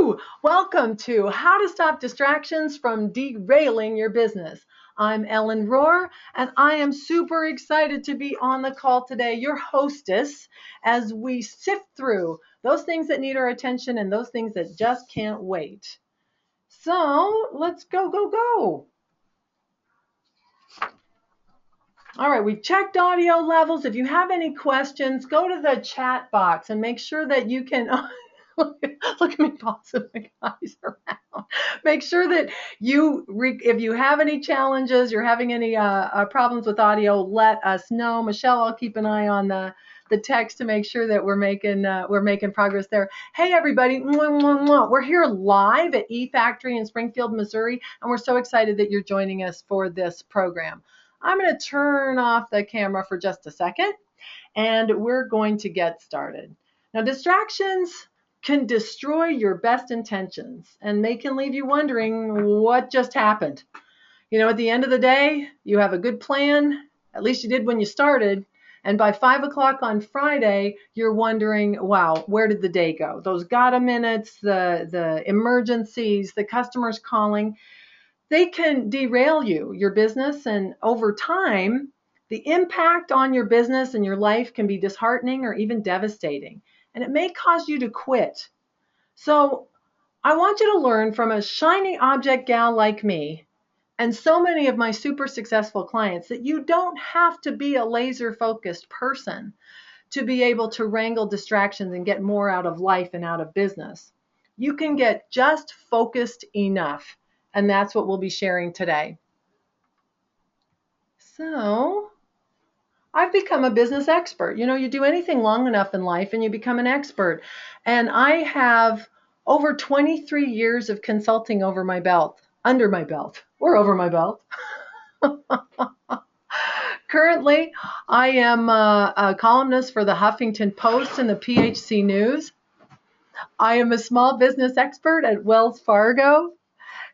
Woohoo! Welcome to How to Stop Distractions from Derailing Your Business. I'm Ellen Rohr, and I am super excited to be on the call today, your hostess, as we sift through those things that need our attention and those things that just can't wait. So let's go. All right, we've checked audio levels. If you have any questions, go to the chat box and make sure that you can look at me tossing my guys around. Make sure that if you have any challenges, you're having any problems with audio, let us know. Michelle, I'll keep an eye on the text to make sure that we're making progress there. Hey everybody, we're here live at eFactory in Springfield, Missouri, and we're so excited that you're joining us for this program. I'm going to turn off the camera for just a second, and we're going to get started. Now, distractions can destroy your best intentions, and they can leave you wondering what just happened. You know, at the end of the day, you have a good plan, at least you did when you started, and by 5 o'clock on Friday, you're wondering, wow, where did the day go? Those gotta minutes, the emergencies, the customers calling, they can derail your business, and over time, the impact on your business and your life can be disheartening or even devastating, and it may cause you to quit. So I want you to learn from a shiny object gal like me and so many of my super successful clients that you don't have to be a laser focused person to be able to wrangle distractions and get more out of life and out of business. You can get just focused enough. And that's what we'll be sharing today. So I've become a business expert. You know, you do anything long enough in life and you become an expert. And I have over 23 years of consulting under my belt. Currently, I am a columnist for the Huffington Post and the PHC News. I am a small business expert at Wells Fargo.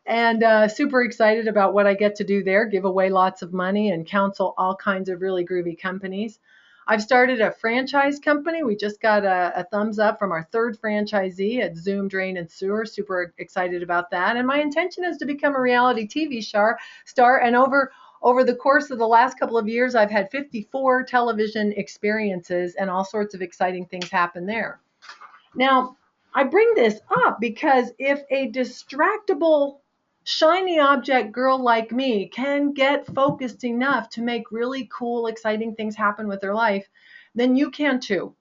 And super excited about what I get to do there, give away lots of money and counsel all kinds of really groovy companies. I've started a franchise company. We just got a thumbs up from our third franchisee at Zoom Drain and Sewer. Super excited about that. And my intention is to become a reality TV star. And over the course of the last couple of years, I've had 54 television experiences and all sorts of exciting things happen there. Now, I bring this up because if a distractible shiny object girl like me can get focused enough to make really cool, exciting things happen with their life, then you can too.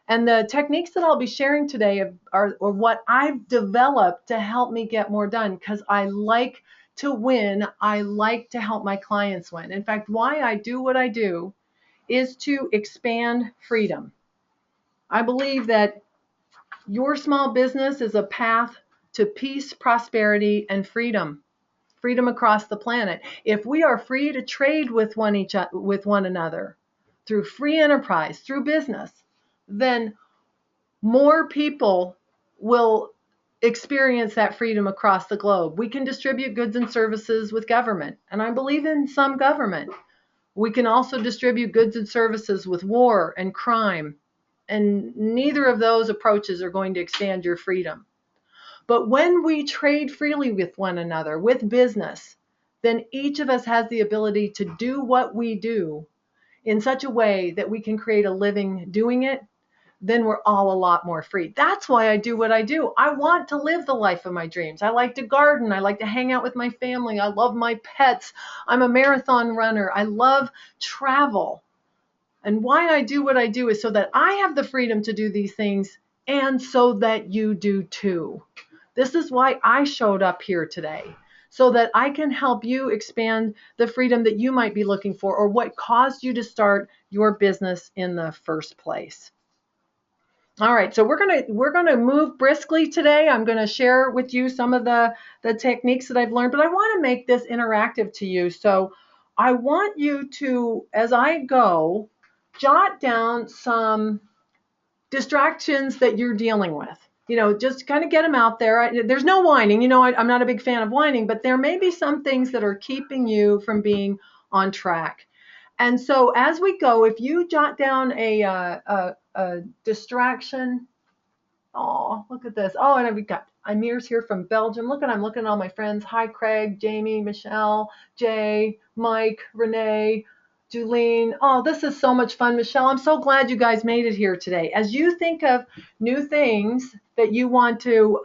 And the techniques that I'll be sharing today are what I've developed to help me get more done, because I like to win. I like to help my clients win. In fact, why I do what I do is to expand freedom. I believe that your small business is a path to peace, prosperity, and freedom across the planet. If we are free to trade with one another through free enterprise, through business, then more people will experience that freedom across the globe. We can distribute goods and services with government, and I believe in some government. We can also distribute goods and services with war and crime, and neither of those approaches are going to expand your freedom. But when we trade freely with one another, with business, then each of us has the ability to do what we do in such a way that we can create a living doing it. Then we're all a lot more free. That's why I do what I do. I want to live the life of my dreams. I like to garden. I like to hang out with my family. I love my pets. I'm a marathon runner. I love travel. And why I do what I do is so that I have the freedom to do these things, and so that you do too. This is why I showed up here today, so that I can help you expand the freedom that you might be looking for, or what caused you to start your business in the first place. All right, so we're gonna move briskly today. I'm gonna share with you some of the techniques that I've learned, but I want to make this interactive to you. So I want you to, as I go, jot down some distractions that you're dealing with. You know, just kind of get them out there. There's no whining. You know, I'm not a big fan of whining, but there may be some things that are keeping you from being on track. And so as we go, if you jot down a distraction, Oh, look at this. Oh, and we've got Amir's here from Belgium. Look, I'm looking at all my friends. Hi, Craig, Jamie, Michelle, Jay, Mike, Renee, Julene. Oh, this is so much fun, Michelle. I'm so glad you guys made it here today. As you think of new things that you want to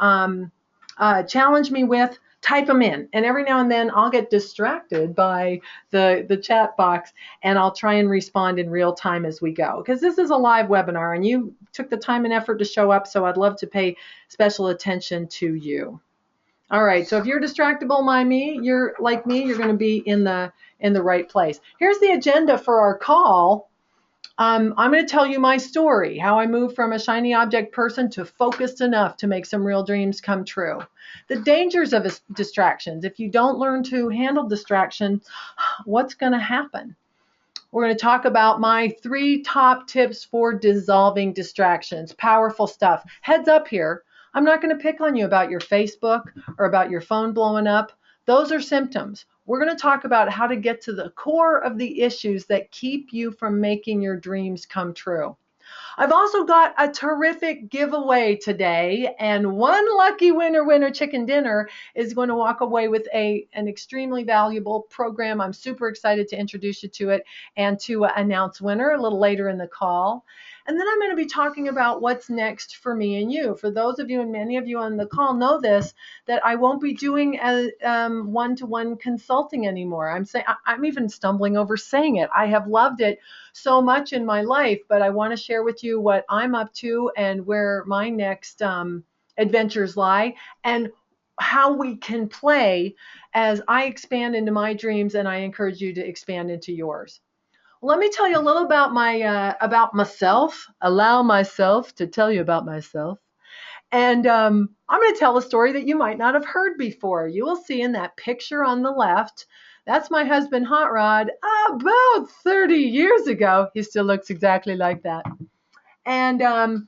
challenge me with, type them in. And every now and then I'll get distracted by the chat box, and I'll try and respond in real time as we go. Because this is a live webinar and you took the time and effort to show up, so I'd love to pay special attention to you. All right, so if you're distractible by me, you're like me, you're going to be in the right place. Here's the agenda for our call. I'm going to tell you my story, how I moved from a shiny object person to focused enough to make some real dreams come true. The dangers of distractions. If you don't learn to handle distraction, what's going to happen? We're going to talk about my 3 top tips for dissolving distractions. Powerful stuff. Heads up here, I'm not going to pick on you about your Facebook or about your phone blowing up. Those are symptoms. We're going to talk about how to get to the core of the issues that keep you from making your dreams come true. I've also got a terrific giveaway today, and one lucky winner chicken dinner is going to walk away with an extremely valuable program. I'm super excited to introduce you to it and to announce winner a little later in the call. And then I'm going to be talking about what's next for me and you. For those of you, and many of you on the call know this, that I won't be doing one-to-one consulting anymore. I'm even stumbling over saying it. I have loved it so much in my life, but I want to share with you what I'm up to and where my next adventures lie, and how we can play as I expand into my dreams, and I encourage you to expand into yours. Let me tell you a little about myself. Allow myself to tell you about myself. And I'm going to tell a story that you might not have heard before. You will see in that picture on the left, that's my husband, Hot Rod, about 30 years ago. He still looks exactly like that. And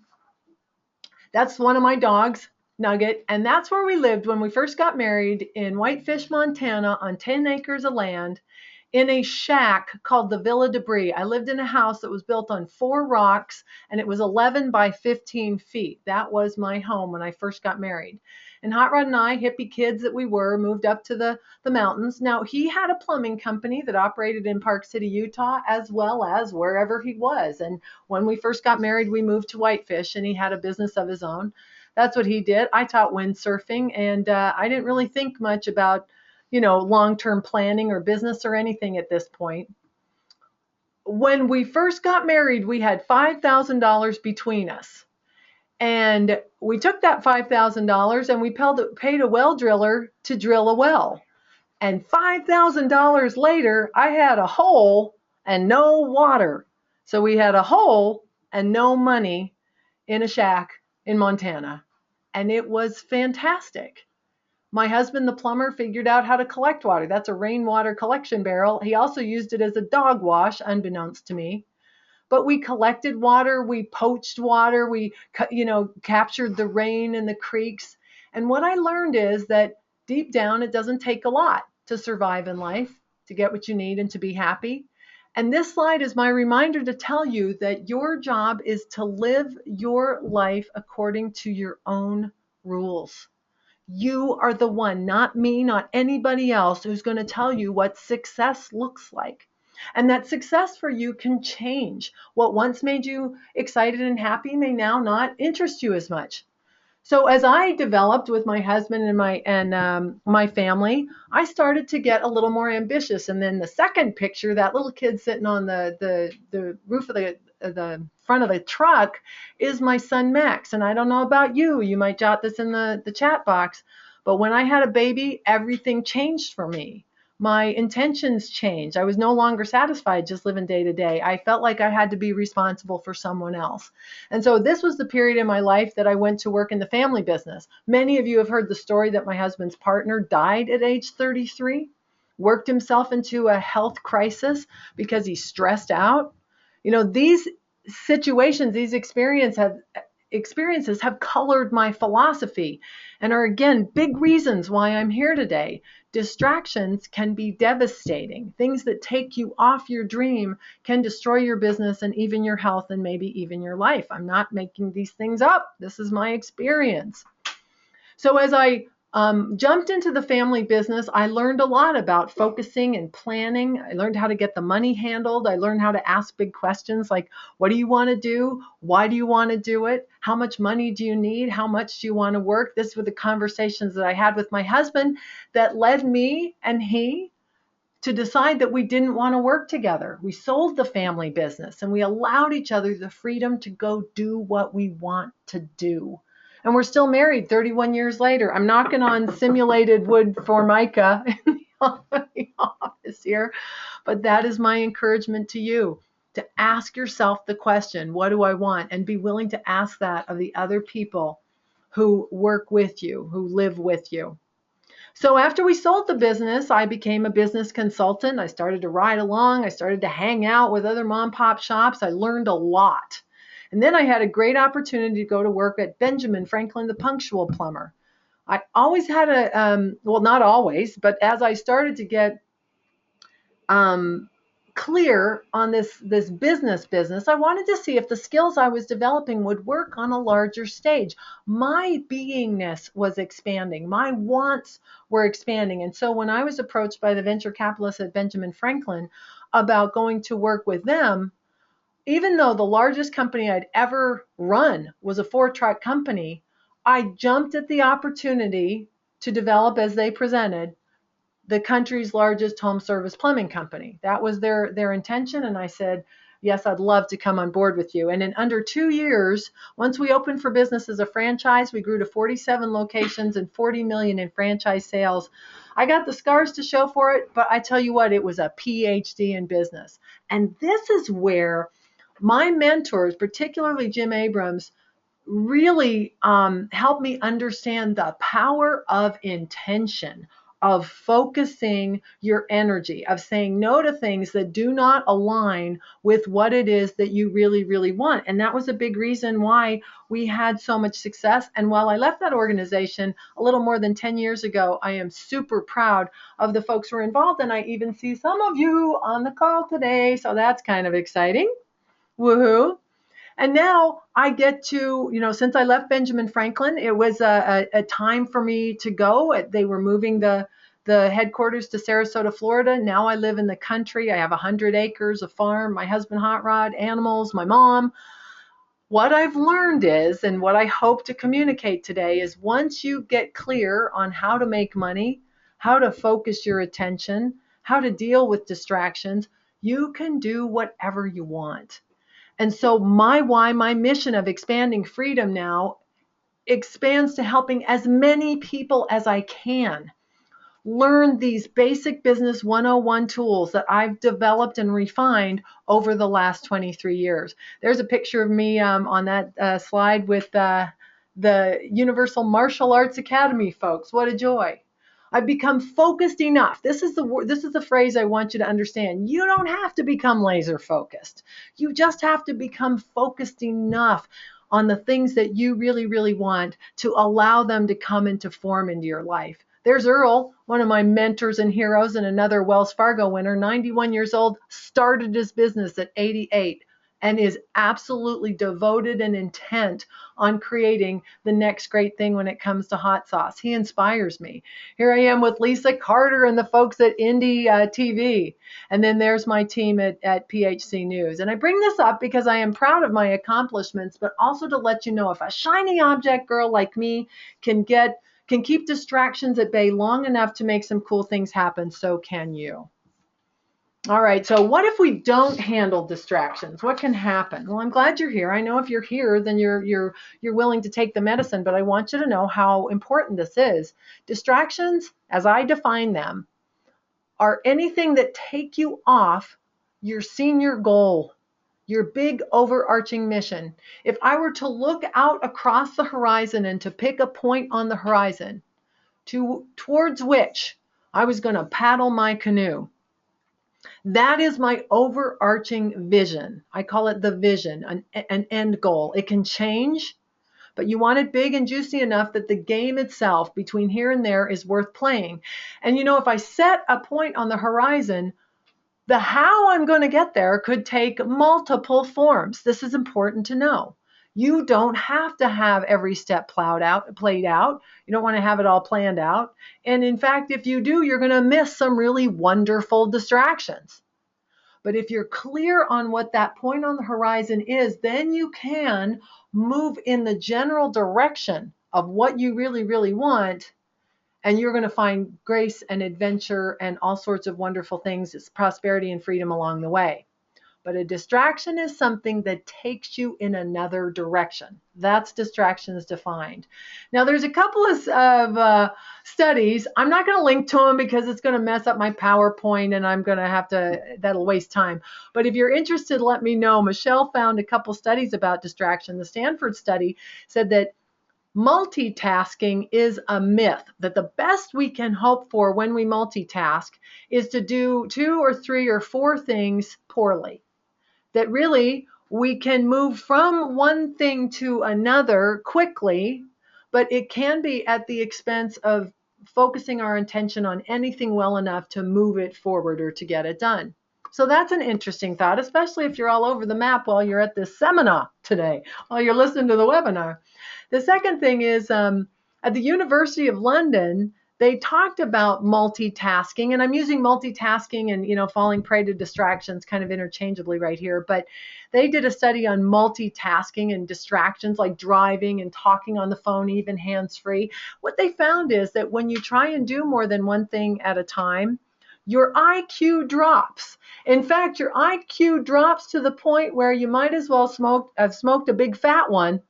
that's one of my dogs, Nugget. And that's where we lived when we first got married, in Whitefish, Montana, on 10 acres of land, in a shack called the Villa Debris. I lived in a house that was built on 4 rocks, and it was 11 by 15 feet. That was my home when I first got married. And Hot Rod and I, hippie kids that we were, moved up to the mountains. Now, he had a plumbing company that operated in Park City, Utah, as well as wherever he was. And when we first got married, we moved to Whitefish, and he had a business of his own. That's what he did. I taught windsurfing, and I didn't really think much about long-term planning or business or anything at this point. When we first got married, we had $5,000 between us. And we took that $5,000 and we paid a well driller to drill a well. And $5,000 later, I had a hole and no water. So we had a hole and no money in a shack in Montana. And it was fantastic. My husband, the plumber, figured out how to collect water. That's a rainwater collection barrel. He also used it as a dog wash, unbeknownst to me. But we collected water, we poached water, we captured the rain in the creeks. And what I learned is that deep down, it doesn't take a lot to survive in life, to get what you need and to be happy. And this slide is my reminder to tell you that your job is to live your life according to your own rules. You are the one, not me, not anybody else, who's going to tell you what success looks like. And that success for you can change. What once made you excited and happy may now not interest you as much. So as I developed with my husband and my family, I started to get a little more ambitious. And then the second picture, that little kid sitting on the roof of the front of the truck, is my son Max. And I don't know about you, you might jot this in the chat box, but when I had a baby, everything changed for me. My intentions changed. I was no longer satisfied just living day to day. I felt like I had to be responsible for someone else. And so this was the period in my life that I went to work in the family business. Many of you have heard the story that my husband's partner died at age 33, worked himself into a health crisis because he stressed out. These situations, these experiences experiences have colored my philosophy and are, again, big reasons why I'm here today. Distractions can be devastating. Things that take you off your dream can destroy your business and even your health and maybe even your life. I'm not making these things up. This is my experience. So as I jumped into the family business, I learned a lot about focusing and planning. I learned how to get the money handled. I learned how to ask big questions like, what do you want to do? Why do you want to do it? How much money do you need? How much do you want to work? These were the conversations that I had with my husband that led me and he to decide that we didn't want to work together. We sold the family business and we allowed each other the freedom to go do what we want to do. And we're still married 31 years later. I'm knocking on simulated wood formica in the office here, but that is my encouragement to you, to ask yourself the question, what do I want? And be willing to ask that of the other people who work with you, who live with you. So after we sold the business, I became a business consultant. I started to ride along. I started to hang out with other mom pop shops. I learned a lot. And then I had a great opportunity to go to work at Benjamin Franklin, the punctual plumber. I always had well, not always, but as I started to get clear on this business, I wanted to see if the skills I was developing would work on a larger stage. My beingness was expanding. My wants were expanding. And so when I was approached by the venture capitalists at Benjamin Franklin about going to work with them, even though the largest company I'd ever run was a 4-truck company, I jumped at the opportunity to develop, as they presented, the country's largest home service plumbing company. That was their intention. And I said, yes, I'd love to come on board with you. And in under 2 years, once we opened for business as a franchise, we grew to 47 locations and 40 million in franchise sales. I got the scars to show for it, but I tell you what, it was a PhD in business. And this is where my mentors, particularly Jim Abrams, really helped me understand the power of intention, of focusing your energy, of saying no to things that do not align with what it is that you really, really want. And that was a big reason why we had so much success. And while I left that organization a little more than 10 years ago, I am super proud of the folks who were involved. And I even see some of you on the call today. So that's kind of exciting. Woohoo. And now I get to, since I left Benjamin Franklin, it was a time for me to go. They were moving the headquarters to Sarasota, Florida. Now I live in the country. I have 100 acres, a farm, my husband, Hot Rod, animals, my mom. What I've learned is, and what I hope to communicate today is, once you get clear on how to make money, how to focus your attention, how to deal with distractions, you can do whatever you want. And so my mission of expanding freedom now expands to helping as many people as I can learn these basic business 101 tools that I've developed and refined over the last 23 years. There's a picture of me on that slide with the Universal Martial Arts Academy folks. What a joy. I've become focused enough. This is the phrase I want you to understand. You don't have to become laser focused. You just have to become focused enough on the things that you really, really want to allow them to come into form into your life. There's Earl, one of my mentors and heroes and another Wells Fargo winner, 91 years old, started his business at 88. And is absolutely devoted and intent on creating the next great thing when it comes to hot sauce. He inspires me. Here I am with Lisa Carter and the folks at Indie TV. And then there's my team at PHC News. And I bring this up because I am proud of my accomplishments, but also to let you know, if a shiny object girl like me can keep distractions at bay long enough to make some cool things happen, so can you. All right, so what if we don't handle distractions? What can happen? Well, I'm glad you're here. I know if you're here, then you're willing to take the medicine, but I want you to know how important this is. Distractions, as I define them, are anything that take you off your senior goal, your big overarching mission. If I were to look out across the horizon and to pick a point on the horizon towards which I was going to paddle my canoe, that is my overarching vision. I call it the vision, an end goal. It can change. but you want it big and juicy enough that the game itself between here and there is worth playing. And if I set a point on the horizon, the how I'm going to get there could take multiple forms. This is important to know. You don't have to have every step played out. You don't want to have it all planned out. And in fact, if you do, you're going to miss some really wonderful distractions. But if you're clear on what that point on the horizon is, then you can move in the general direction of what you really, really want. And you're going to find grace and adventure and all sorts of wonderful things. It's prosperity and freedom along the way. But a distraction is something that takes you in another direction. That's distractions defined. Now, there's a couple of studies. I'm not going to link to them because it's going to mess up my PowerPoint and I'm going to that'll waste time. But if you're interested, let me know. Michelle found a couple studies about distraction. The Stanford study said that multitasking is a myth, that the best we can hope for when we multitask is to do 2 or 3 or 4 things poorly. That really we can move from one thing to another quickly, but it can be at the expense of focusing our attention on anything well enough to move it forward or to get it done. So that's an interesting thought, especially if you're all over the map while you're at this seminar today, while you're listening to the webinar. The second thing is at the University of London, they talked about multitasking, and I'm using multitasking and falling prey to distractions kind of interchangeably right here, but they did a study on multitasking and distractions like driving and talking on the phone, even hands-free. What they found is that when you try and do more than one thing at a time, your IQ drops. In fact, your IQ drops to the point where you might as well have smoked a big fat one,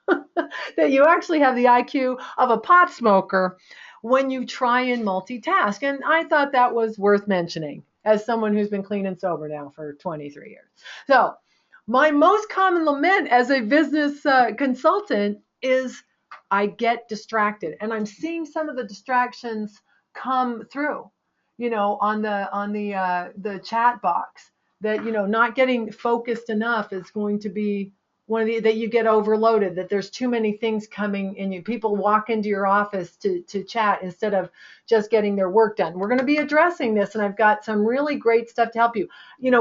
that you actually have the IQ of a pot smoker when you try and multitask. And I thought that was worth mentioning as someone who's been clean and sober now for 23 years. So my most common lament as a business consultant is I get distracted, and I'm seeing some of the distractions come through, on the chat box, that not getting focused enough is going to be one of that you get overloaded, that there's too many things coming in you. People walk into your office to chat instead of just getting their work done. We're going to be addressing this, and I've got some really great stuff to help you.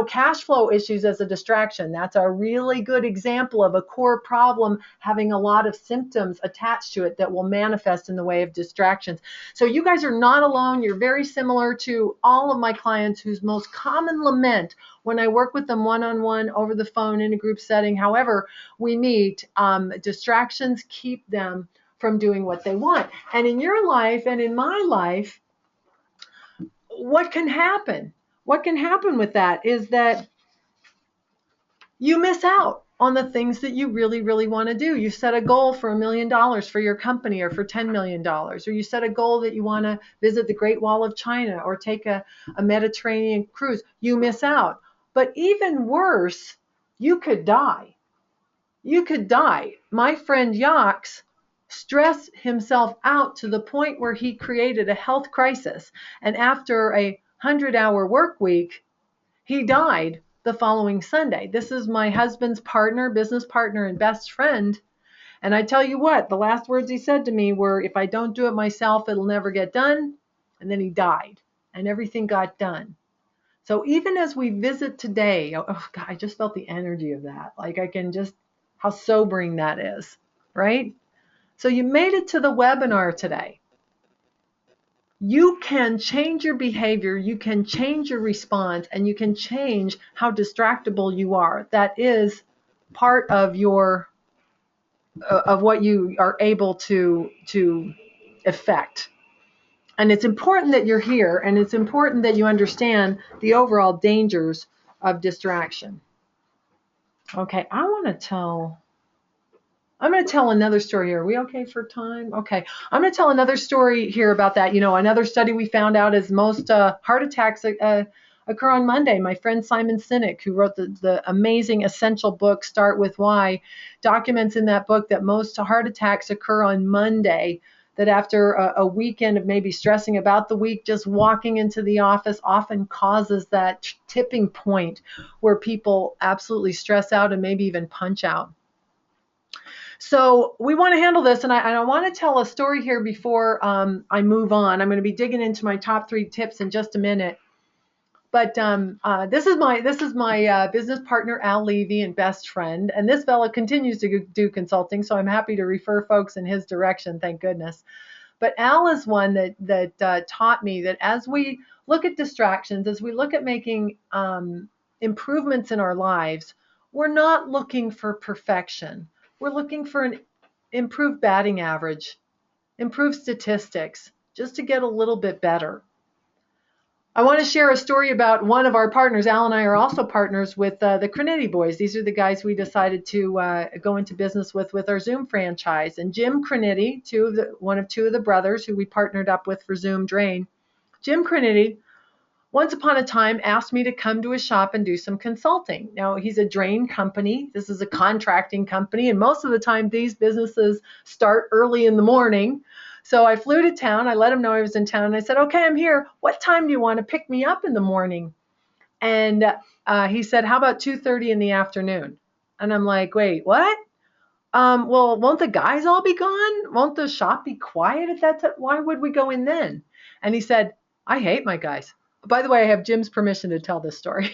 Cash flow issues as a distraction. That's a really good example of a core problem having a lot of symptoms attached to it that will manifest in the way of distractions. So you guys are not alone. You're very similar to all of my clients whose most common lament when I work with them one-on-one, over the phone, in a group setting, however we meet, distractions keep them from doing what they want. And in your life and in my life, what can happen? What can happen with that is that you miss out on the things that you really, really want to do. You set a goal for $1 million for your company, or for $10 million, or you set a goal that you want to visit the Great Wall of China or take a Mediterranean cruise. You miss out. But even worse, you could die. You could die. My friend Yax stressed himself out to the point where he created a health crisis. And after a 100-hour work week, he died the following Sunday. This is my husband's partner, business partner, and best friend. And I tell you what, the last words he said to me were, if I don't do it myself, it'll never get done. And then he died, and everything got done. So even as we visit today, oh God, I just felt the energy of that. Like I can just, how sobering that is, right? So you made it to the webinar today. You can change your behavior, you can change your response, and you can change how distractible you are. That is part of what you are able to affect. And it's important that you're here, and it's important that you understand the overall dangers of distraction. Okay, I'm going to tell another story here. Are we okay for time? Okay, I'm going to tell another story here about that. Another study we found out is most heart attacks occur on Monday. My friend Simon Sinek, who wrote the amazing essential book, Start With Why, documents in that book that most heart attacks occur on Monday. That after a weekend of maybe stressing about the week, just walking into the office often causes that tipping point where people absolutely stress out and maybe even punch out. So we want to handle this, and I want to tell a story here before I move on. I'm going to be digging into my top 3 tips in just a minute. But this is my business partner, Al Levy, and best friend. And this fella continues to do consulting, so I'm happy to refer folks in his direction, thank goodness. But Al is one that taught me that as we look at distractions, as we look at making improvements in our lives, we're not looking for perfection. We're looking for an improved batting average, improved statistics, just to get a little bit better. I want to share a story about one of our partners. Al and I are also partners with the Crinity boys. These are the guys we decided to go into business with our Zoom franchise. And Jim Crinity, one of two of the brothers who we partnered up with for Zoom Drain, Jim Crinity, once upon a time asked me to come to his shop and do some consulting. Now, he's a drain company. This is a contracting company, and most of the time these businesses start early in the morning. So I flew to town. I let him know I was in town, and I said, okay, I'm here. What time do you want to pick me up in the morning? And he said, how about 2:30 in the afternoon? And I'm like, wait, what? Well, won't the guys all be gone? Won't the shop be quiet at that time? Why would we go in then? And he said, I hate my guys. By the way, I have Jim's permission to tell this story.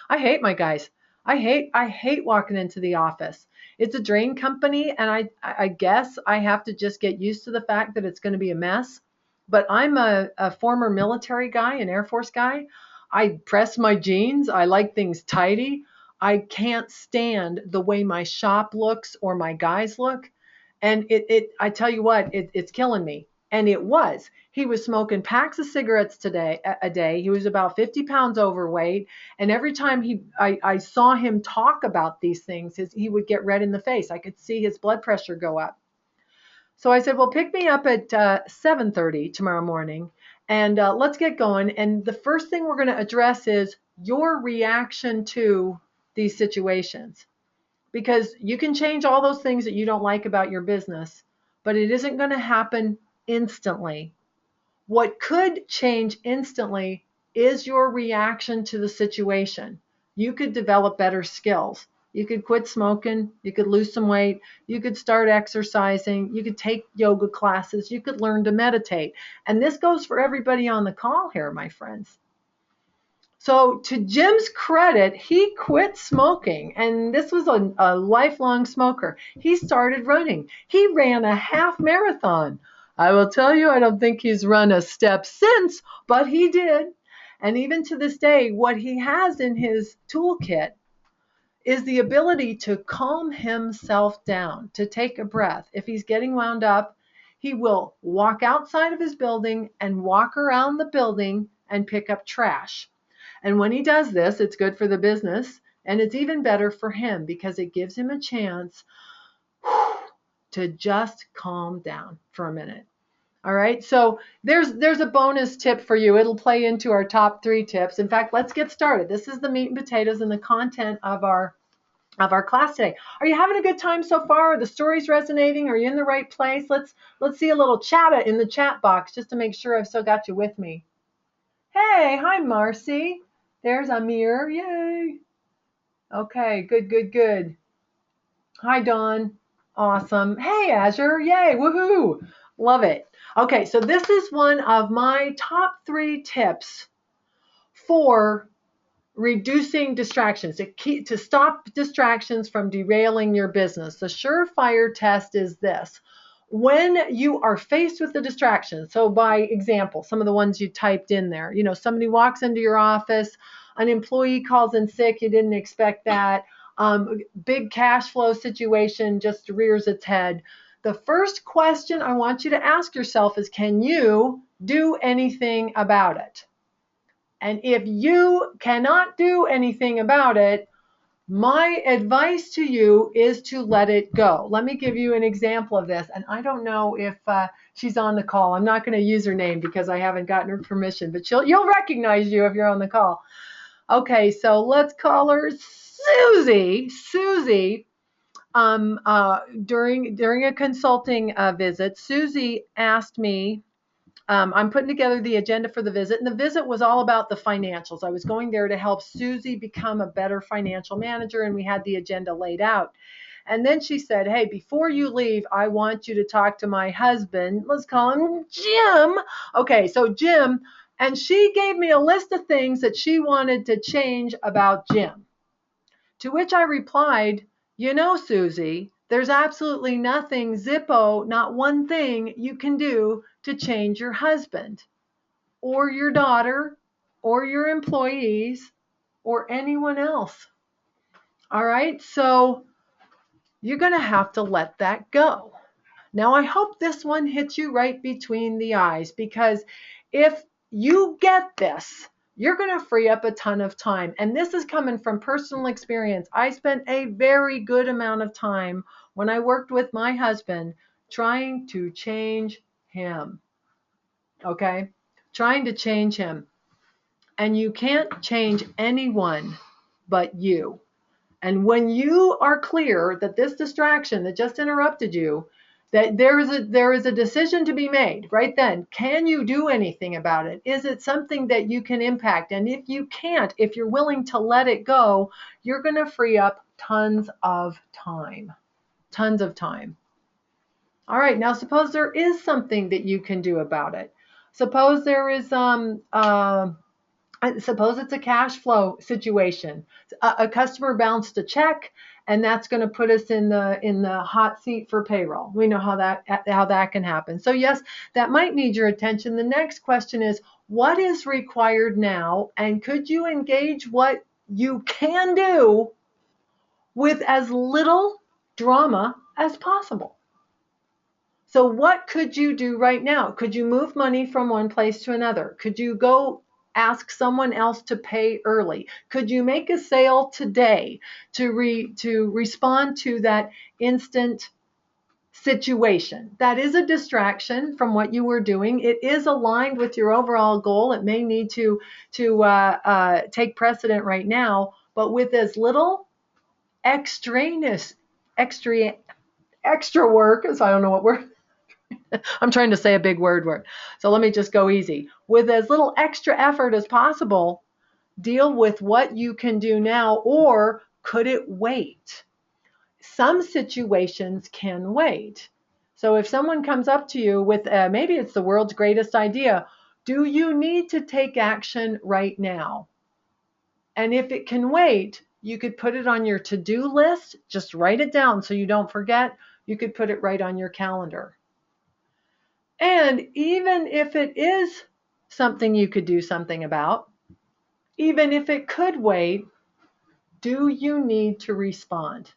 I hate my guys. I hate walking into the office. It's a drain company, and I guess I have to just get used to the fact that it's going to be a mess. But I'm a former military guy, an Air Force guy. I press my jeans. I like things tidy. I can't stand the way my shop looks or my guys look. And I tell you what, it's killing me. And it was. He was smoking packs of cigarettes a day. He was about 50 pounds overweight. And every time I saw him talk about these things, he would get red in the face. I could see his blood pressure go up. So I said, well, pick me up at 7:30 tomorrow morning, and let's get going. And the first thing we're going to address is your reaction to these situations. Because you can change all those things that you don't like about your business, but it isn't going to happen instantly. What could change instantly is your reaction to the situation. You could develop better skills. You could quit smoking. You could lose some weight. You could start exercising. You could take yoga classes. You could learn to meditate. And this goes for everybody on the call here, my friends. So to Jim's credit, he quit smoking, and this was a lifelong smoker. He started running. He ran a half marathon. I will tell you, I don't think he's run a step since, but he did. And even to this day, what he has in his toolkit is the ability to calm himself down, to take a breath. If he's getting wound up, he will walk outside of his building and walk around the building and pick up trash. And when he does this, it's good for the business, and it's even better for him because it gives him a chance to just calm down for a minute. All right, so there's a bonus tip for you. It'll play into our top 3 tips. In fact, let's get started. This is the meat and potatoes and the content of our class today. Are you having a good time so far? Are the stories resonating? Are you in the right place? Let's see a little chatter in the chat box just to make sure I've still got you with me. Hey, hi Marcy. There's Amir. Yay. Okay, good. Hi, Dawn. Awesome. Hey, Azure. Yay, woohoo. Love it. Okay, so this is one of my top 3 tips for reducing distractions, to stop distractions from derailing your business. The surefire test is this. When you are faced with the distraction, so by example, some of the ones you typed in there, somebody walks into your office, an employee calls in sick, you didn't expect that, big cash flow situation just rears its head. The first question I want you to ask yourself is, can you do anything about it? And if you cannot do anything about it, my advice to you is to let it go. Let me give you an example of this. And I don't know if she's on the call. I'm not going to use her name because I haven't gotten her permission, but you'll recognize you if you're on the call. Okay, so let's call her Susie. Susie, during a consulting visit, Susie asked me, I'm putting together the agenda for the visit, and the visit was all about the financials. I was going there to help Susie become a better financial manager, and we had the agenda laid out. And then she said, hey, before you leave, I want you to talk to my husband. Let's call him Jim. Okay, so Jim, and she gave me a list of things that she wanted to change about Jim. To which I replied, you know, Susie, there's absolutely nothing, Zippo, not one thing you can do to change your husband or your daughter or your employees or anyone else. All right, so you're going to have to let that go. Now, I hope this one hits you right between the eyes, because if you get this, you're going to free up a ton of time. And this is coming from personal experience. I spent a very good amount of time when I worked with my husband trying to change him. Okay? Trying to change him. And you can't change anyone but you. And when you are clear that this distraction that just interrupted you, that there is a decision to be made right then. Can you do anything about it? Is it something that you can impact? And if you can't, if you're willing to let it go, you're going to free up tons of time. Tons of time. All right, now suppose there is something that you can do about it. Suppose there is suppose it's a cash flow situation. A customer bounced a check, and that's going to put us in the hot seat for payroll. We know how that can happen. So yes, that might need your attention. The next question is, what is required now, and could you engage what you can do with as little drama as possible? So what could you do right now? Could you move money from one place to another? Could you go ask someone else to pay early? Could you make a sale today to respond to that instant situation? That is a distraction from what you were doing. It is aligned with your overall goal. It may need to take precedent right now, but with as little extra work, so I don't know what word. I'm trying to say a big word. So let me just go easy. With as little extra effort as possible, deal with what you can do now, or could it wait? Some situations can wait. So if someone comes up to you with maybe it's the world's greatest idea, do you need to take action right now? And if it can wait, you could put it on your to-do list. Just write it down so you don't forget. You could put it right on your calendar. And even if it is something you could do something about, even if it could wait, do you need to respond?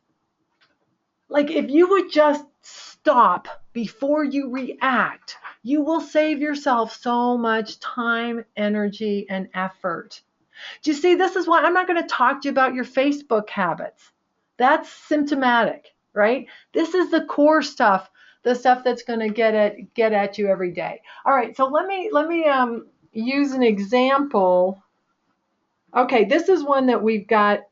Like if you would just stop before you react, you will save yourself so much time, energy, and effort. Do you see, this is why I'm not going to talk to you about your Facebook habits. That's symptomatic, right? This is the core stuff, the stuff that's going to get at you every day. All right, so let me use an example. Okay, this is one that we've got.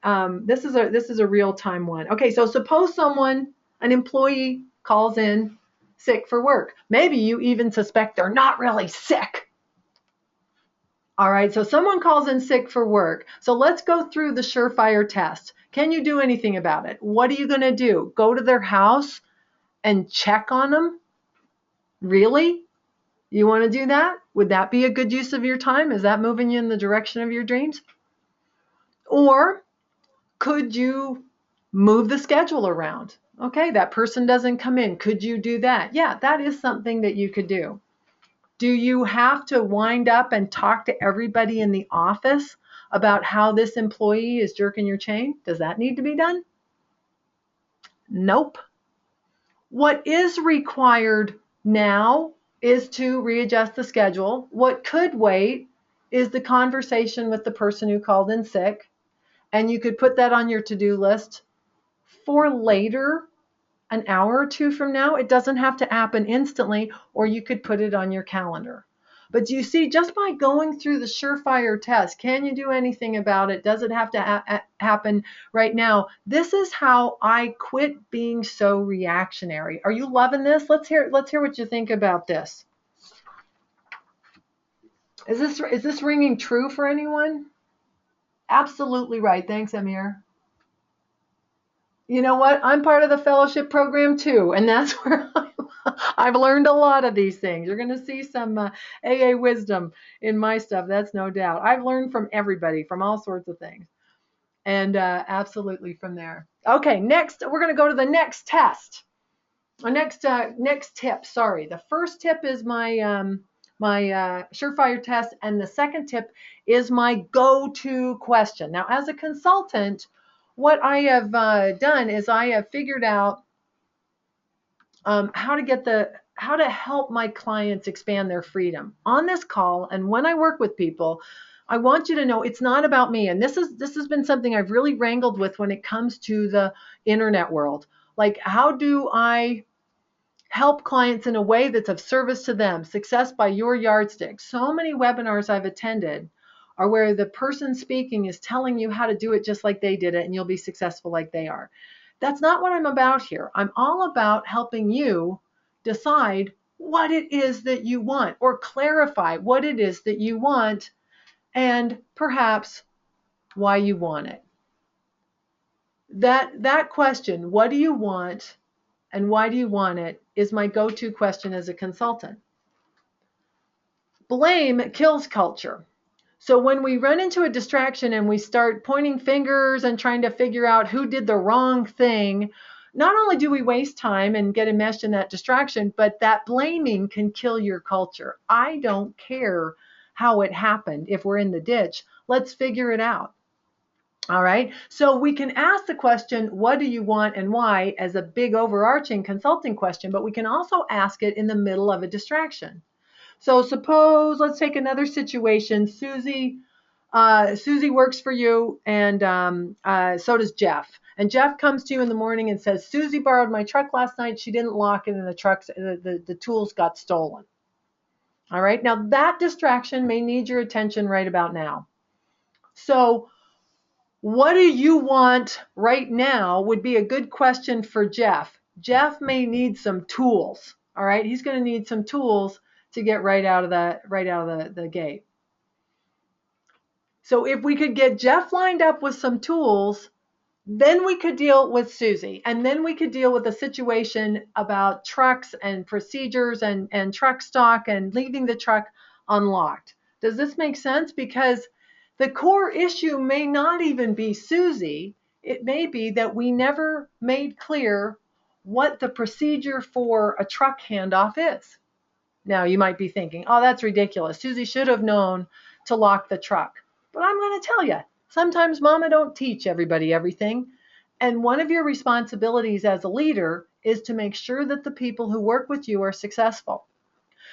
This is a real time one. Okay, so suppose an employee calls in sick for work. Maybe you even suspect they're not really sick. All right, so someone calls in sick for work. So let's go through the surefire test. Can you do anything about it? What are you going to do? Go to their house and check on them? Really? You want to do that? Would that be a good use of your time? Is that moving you in the direction of your dreams? Or could you move the schedule around? Okay, that person doesn't come in. Could you do that? Yeah, that is something that you could do. Do you have to wind up and talk to everybody in the office about how this employee is jerking your chain? Does that need to be done? Nope. What is required now is to readjust the schedule. What could wait is the conversation with the person who called in sick, and you could put that on your to-do list for later, an hour or two from now. It doesn't have to happen instantly, or you could put it on your calendar. But do you see, just by going through the surefire test, can you do anything about it? Does it have to happen right now? This is how I quit being so reactionary. Are you loving this? Let's hear what you think about this. Is this ringing true for anyone? Absolutely right. Thanks, Amir. You know what? I'm part of the fellowship program too, and that's where I've learned a lot of these things. You're going to see some AA wisdom in my stuff, that's no doubt. I've learned from everybody, from all sorts of things, and absolutely from there. Okay, next we're going to go to the next test. Next tip. Sorry, the first tip is my surefire test, and the second tip is my go-to question. Now, as a consultant, what I have done is I have figured out how to help my clients expand their freedom on this call. And when I work with people, I want you to know it's not about me. And this has been something I've really wrangled with when it comes to the internet world. Like, how do I help clients in a way that's of service to them? Success by your yardstick. So many webinars I've attended are where the person speaking is telling you how to do it just like they did it, and you'll be successful like they are. That's not what I'm about here. I'm all about helping you decide what it is that you want, or clarify what it is that you want, and perhaps why you want it. That question, what do you want and why do you want it, is my go-to question as a consultant. Blame kills culture. So when we run into a distraction and we start pointing fingers and trying to figure out who did the wrong thing, not only do we waste time and get enmeshed in that distraction, but that blaming can kill your culture. I don't care how it happened. If we're in the ditch, let's figure it out. All right. So we can ask the question, what do you want and why, as a big overarching consulting question, but we can also ask it in the middle of a distraction. So suppose, let's take another situation. Susie works for you, and so does Jeff. And Jeff comes to you in the morning and says, Susie borrowed my truck last night. She didn't lock it, and the tools got stolen. All right. Now that distraction may need your attention right about now. So what do you want right now would be a good question for Jeff. Jeff may need some tools. All right. He's going to need some tools to get right out of the gate. So if we could get Jeff lined up with some tools, then we could deal with Susie, and then we could deal with a situation about trucks and procedures and truck stock and leaving the truck unlocked. Does this make sense? Because the core issue may not even be Susie. It may be that we never made clear what the procedure for a truck handoff is. Now, you might be thinking, oh, that's ridiculous. Susie should have known to lock the truck. But I'm going to tell you, sometimes Mama don't teach everybody everything. And one of your responsibilities as a leader is to make sure that the people who work with you are successful.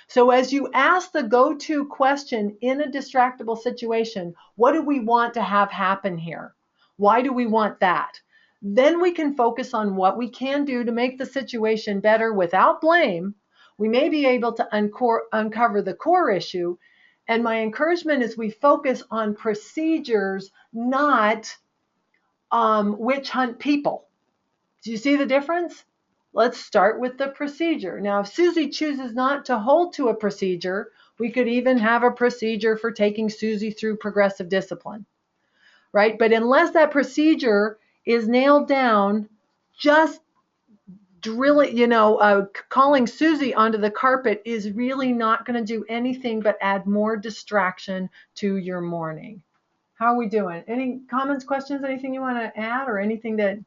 So as you ask the go-to question in a distractible situation, what do we want to have happen here? Why do we want that? Then we can focus on what we can do to make the situation better without blame. We may be able to uncover the core issue. And my encouragement is we focus on procedures, not witch hunt people. Do you see the difference? Let's start with the procedure. Now, if Susie chooses not to hold to a procedure, we could even have a procedure for taking Susie through progressive discipline, right? But unless that procedure is nailed down, just drilling, calling Susie onto the carpet is really not going to do anything but add more distraction to your morning. How are we doing? Any comments, questions, anything you want to add, or anything that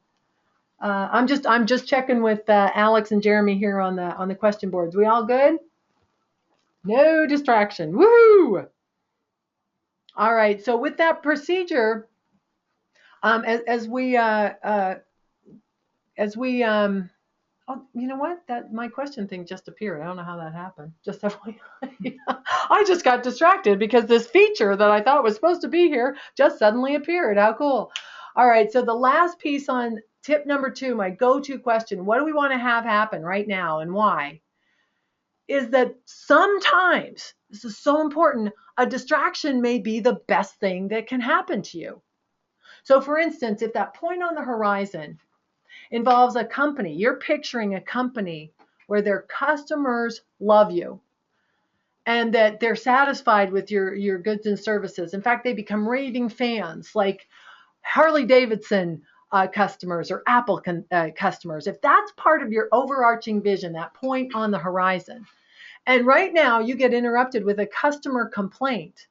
I'm just checking with Alex and Jeremy here on the question boards. We all good? No distraction. Woohoo! All right. So with that procedure, as we oh, you know what? That my question thing just appeared. I don't know how that happened. I just got distracted because this feature that I thought was supposed to be here just suddenly appeared. How cool. All right. So the last piece on tip number 2, my go-to question, what do we want to have happen right now and why? Is that sometimes, this is so important, a distraction may be the best thing that can happen to you. So for instance, if that point on the horizon involves a company, you're picturing a company where their customers love you and that they're satisfied with your goods and services. In fact, they become raving fans, like Harley Davidson customers or Apple customers, if that's part of your overarching vision, that point on the horizon, and right now you get interrupted with a customer complaint,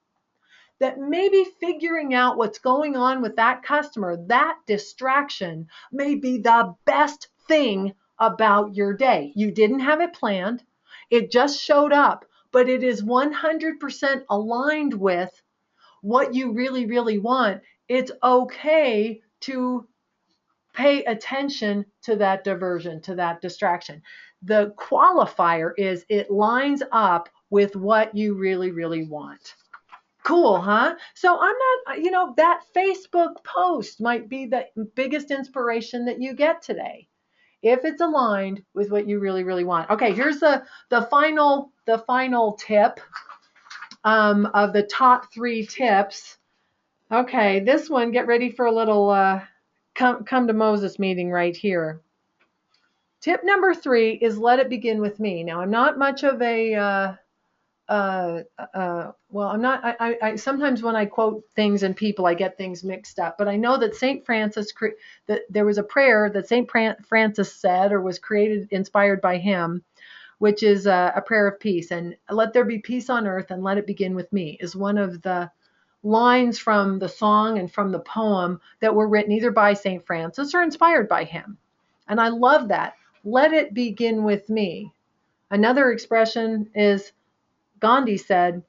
that maybe figuring out what's going on with that customer, that distraction, may be the best thing about your day. You didn't have it planned. It just showed up, but it is 100% aligned with what you really, really want. It's okay to pay attention to that diversion, to that distraction. The qualifier is it lines up with what you really, really want. Cool, huh? So I'm not, that Facebook post might be the biggest inspiration that you get today, if it's aligned with what you really, really want. Okay, here's the final tip of the top 3 tips. Okay, this one, get ready for a little come to Moses meeting right here. Tip number 3 is let it begin with me. Now, I'm not much of a well, I'm not, I sometimes when I quote things and people, I get things mixed up, but I know that St. Francis, that there was a prayer that St. Francis said, or was created, inspired by him, which is a prayer of peace. And let there be peace on earth and let it begin with me is one of the lines from the song and from the poem that were written either by St. Francis or inspired by him. And I love that. Let it begin with me. Another expression is, Gandhi said,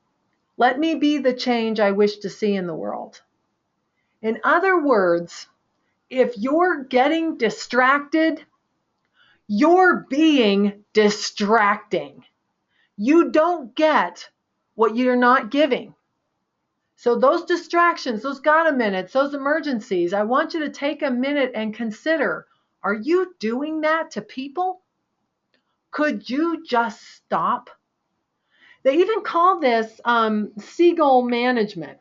let me be the change I wish to see in the world. In other words, if you're getting distracted, you're being distracting. You don't get what you're not giving. So those distractions, those gotta minutes, those emergencies, I want you to take a minute and consider, are you doing that to people? Could you just stop? They even call this seagull management.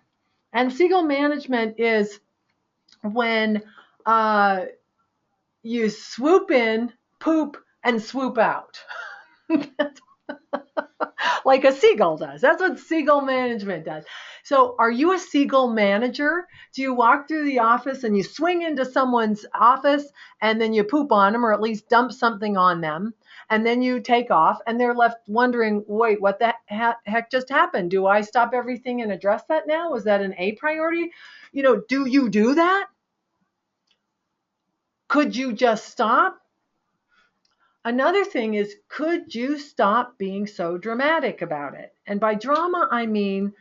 And seagull management is when you swoop in, poop, and swoop out. Like a seagull does. That's what seagull management does. So are you a seagull manager? Do you walk through the office and you swing into someone's office and then you poop on them, or at least dump something on them, and then you take off and they're left wondering, wait, what the heck just happened? Do I stop everything and address that now? Was that an A priority? Do you do that? Could you just stop? Another thing is, could you stop being so dramatic about it? And by drama, I mean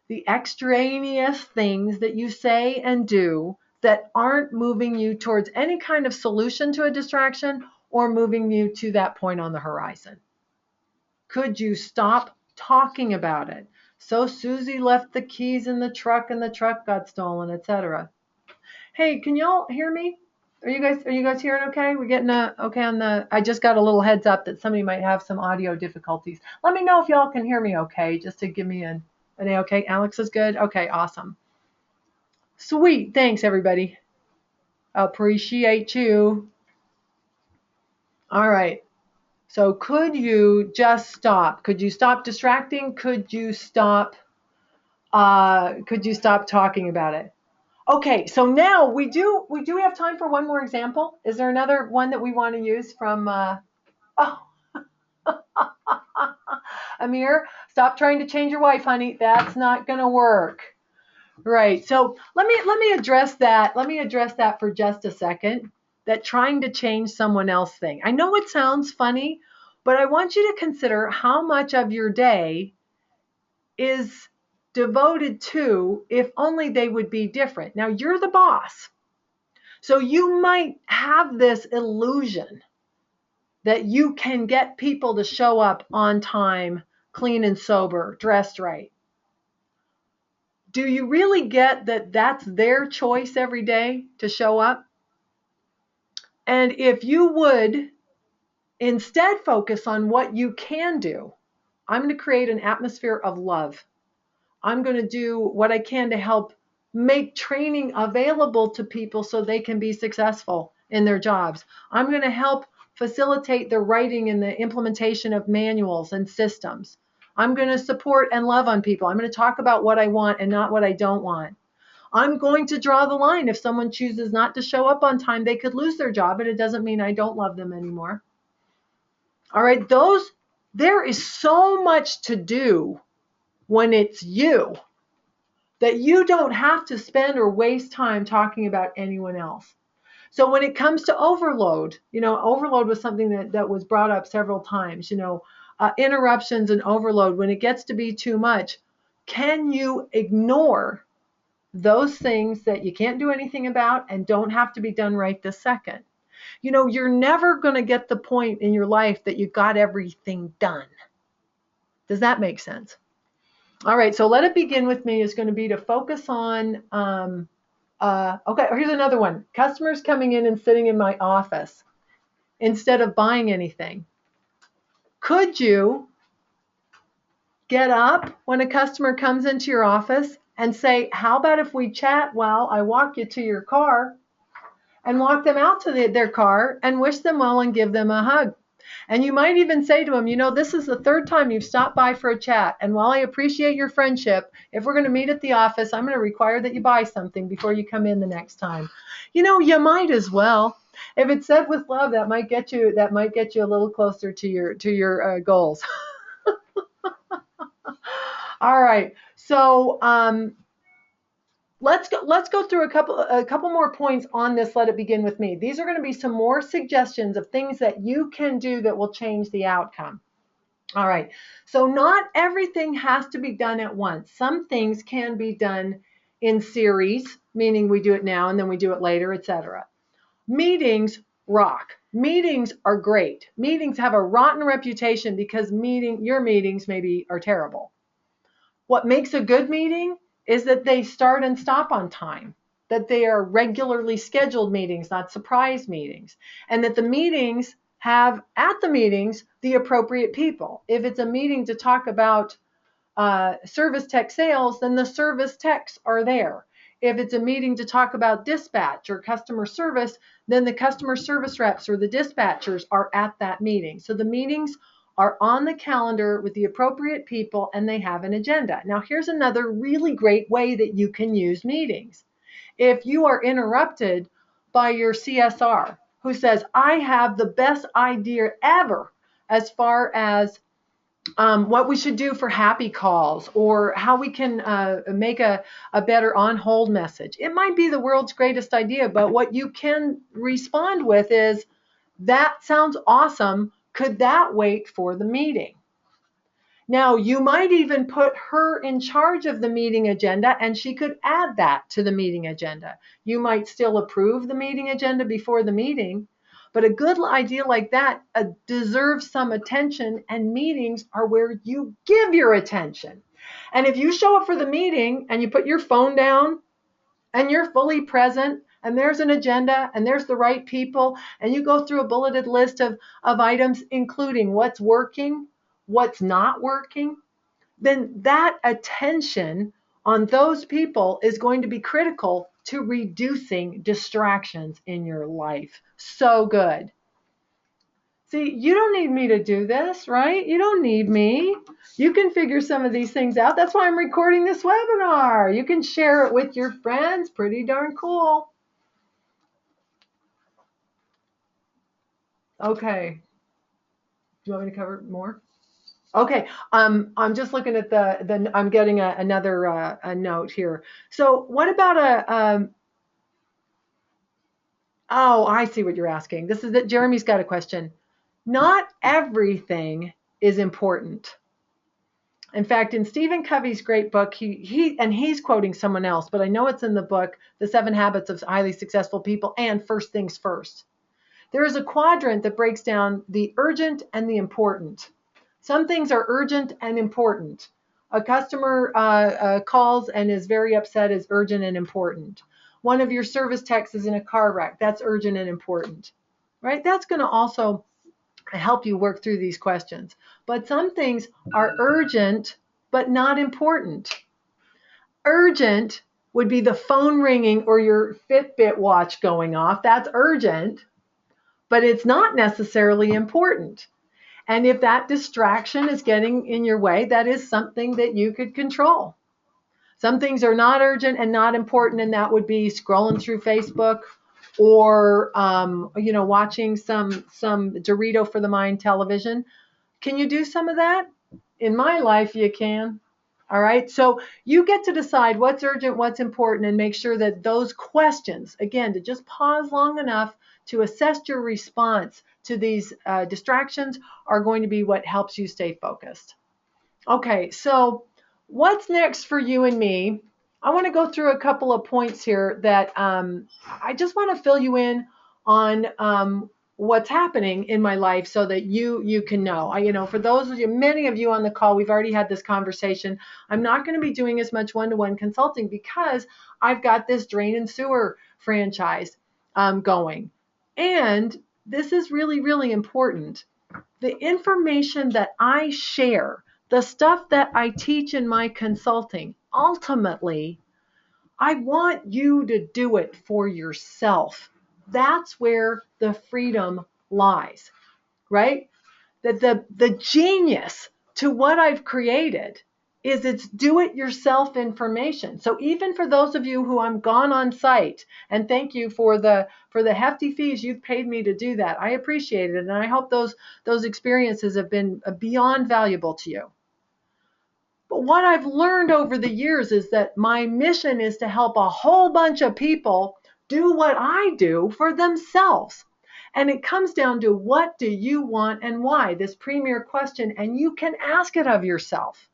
the extraneous things that you say and do that aren't moving you towards any kind of solution to a distraction or moving you to that point on the horizon. Could you stop talking about it? So Susie left the keys in the truck and the truck got stolen, etc. Hey, can y'all hear me? Are you guys hearing okay? We're getting okay on the, I just got a little heads up that somebody might have some audio difficulties. Let me know if y'all can hear me okay, just to give me an okay. Alex is good? Okay, awesome. Sweet, thanks everybody. Appreciate you. All right, so could you just stop? Could you stop distracting? Could you stop talking about it? Okay, so now we do have time for one more example. Is there another one that we want to use from oh Amir, stop trying to change your wife, honey. That's not gonna work. Right. So let me address that. Let me address that for just a second. That trying to change someone else thing. I know it sounds funny, but I want you to consider how much of your day is devoted to if only they would be different. Now you're the boss. So you might have this illusion that you can get people to show up on time, clean and sober, dressed right. Do you really get that that's their choice every day to show up? And if you would instead focus on what you can do, I'm going to create an atmosphere of love. I'm going to do what I can to help make training available to people so they can be successful in their jobs. I'm going to help facilitate the writing and the implementation of manuals and systems. I'm going to support and love on people. I'm going to talk about what I want and not what I don't want. I'm going to draw the line. If someone chooses not to show up on time, they could lose their job, but it doesn't mean I don't love them anymore. All right, there is so much to do when it's you that you don't have to spend or waste time talking about anyone else. So when it comes to overload, overload was something that was brought up several times, interruptions and overload, when it gets to be too much, can you ignore those things that you can't do anything about and don't have to be done right this second? You're never going to get the point in your life that you got everything done. Does that make sense? All right, so let it begin with me is going to be to focus on, okay, here's another one. Customers coming in and sitting in my office instead of buying anything. Could you get up when a customer comes into your office and say, how about if we chat while I walk you to your car, and walk them out to their car and wish them well and give them a hug? And you might even say to them, this is the third time you've stopped by for a chat. And while I appreciate your friendship, if we're going to meet at the office, I'm going to require that you buy something before you come in the next time. You might as well. If it's said with love, that might get you a little closer to your goals. All right. So let's go through a couple more points on this. Let it begin with me. These are going to be some more suggestions of things that you can do that will change the outcome. All right. So not everything has to be done at once. Some things can be done in series, meaning we do it now and then we do it later, etc. Meetings rock. Meetings are great. Meetings have a rotten reputation because your meetings maybe are terrible. What makes a good meeting is that they start and stop on time, that they are regularly scheduled meetings, not surprise meetings, and that the meetings have at the meetings the appropriate people. If it's a meeting to talk about service tech sales, then the service techs are there. If it's a meeting to talk about dispatch or customer service, then the customer service reps or the dispatchers are at that meeting. So the meetings are on the calendar with the appropriate people and they have an agenda. Now, here's another really great way that you can use meetings. If you are interrupted by your CSR who says, I have the best idea ever as far as what we should do for happy calls or how we can make a better on-hold message. It might be the world's greatest idea, but what you can respond with is, that sounds awesome. Could that wait for the meeting? Now, you might even put her in charge of the meeting agenda and she could add that to the meeting agenda. You might still approve the meeting agenda before the meeting, but a good idea like that deserves some attention, and meetings are where you give your attention. And if you show up for the meeting and you put your phone down and you're fully present and there's an agenda and there's the right people and you go through a bulleted list of items, including what's working, what's not working, then that attention on those people is going to be critical to reducing distractions in your life. So good. See, you don't need me to do this, right? You don't need me. You can figure some of these things out. That's why I'm recording this webinar. You can share it with your friends. Pretty darn cool. Okay. Do you want me to cover more? Okay, I'm just looking at I'm getting another a note here. So what about oh, I see what you're asking. This is that Jeremy's got a question. Not everything is important. In fact, in Stephen Covey's great book, he's quoting someone else, but I know it's in the book, The 7 Habits of Highly Successful People and First Things First. There is a quadrant that breaks down the urgent and the important. Some things are urgent and important. A customer calls and is very upset is urgent and important. One of your service techs is in a car wreck. That's urgent and important, right? That's going to also help you work through these questions. But some things are urgent but not important. Urgent would be the phone ringing or your Fitbit watch going off. That's urgent, but it's not necessarily important. And if that distraction is getting in your way, that is something that you could control. Some things are not urgent and not important, and that would be scrolling through Facebook or watching some Dorito for the Mind television. Can you do some of that? In my life, you can. All right. So you get to decide what's urgent, what's important, and make sure that those questions, again, to just pause long enough to assess your response to these distractions, are going to be what helps you stay focused. Okay. So what's next for you and me? I want to go through a couple of points here that I just want to fill you in on what's happening in my life so that you can know. For those of you, many of you on the call, we've already had this conversation. I'm not going to be doing as much one-to-one consulting because I've got this drain and sewer franchise going. And this is really, really important. The information that I share, the stuff that I teach in my consulting, ultimately, I want you to do it for yourself. That's where the freedom lies, right? That the genius to what I've created is it's do-it-yourself information. So even for those of you who I'm gone on site, and thank you for the hefty fees you've paid me to do that. I appreciate it, and I hope those experiences have been beyond valuable to you. But what I've learned over the years is that my mission is to help a whole bunch of people do what I do for themselves. And it comes down to, what do you want and why? This premier question, and you can ask it of yourself.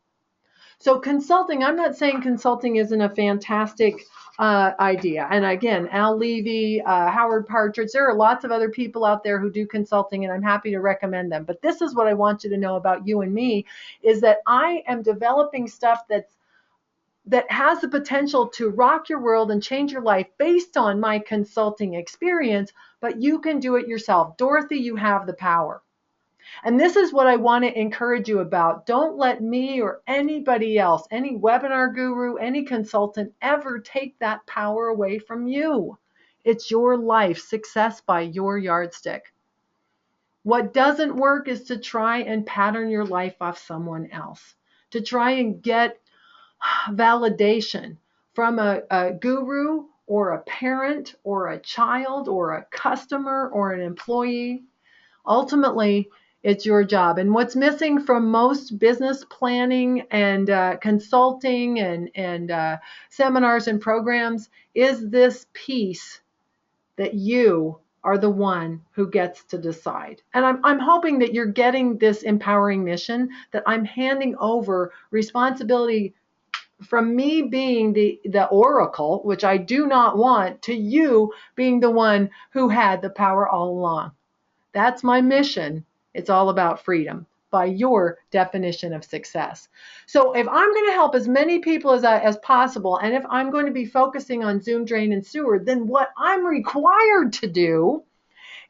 So consulting, I'm not saying consulting isn't a fantastic idea. And again, Al Levy, Howard Partridge, there are lots of other people out there who do consulting, and I'm happy to recommend them. But this is what I want you to know about you and me, is that I am developing stuff that has the potential to rock your world and change your life based on my consulting experience, but you can do it yourself. Dorothy, you have the power. And this is what I want to encourage you about. Don't let me or anybody else, any webinar guru, any consultant, ever take that power away from you. It's your life, success by your yardstick. What doesn't work is to try and pattern your life off someone else, to try and get validation from a guru or a parent or a child or a customer or an employee. Ultimately, it's your job. And what's missing from most business planning and consulting and seminars and programs is this piece that you are the one who gets to decide. And I'm hoping that you're getting this empowering mission, that I'm handing over responsibility from me being the oracle, which I do not want, to you being the one who had the power all along. That's my mission. It's all about freedom by your definition of success. So if I'm going to help as many people as possible, and if I'm going to be focusing on Zoom, Drain, and Sewer, then what I'm required to do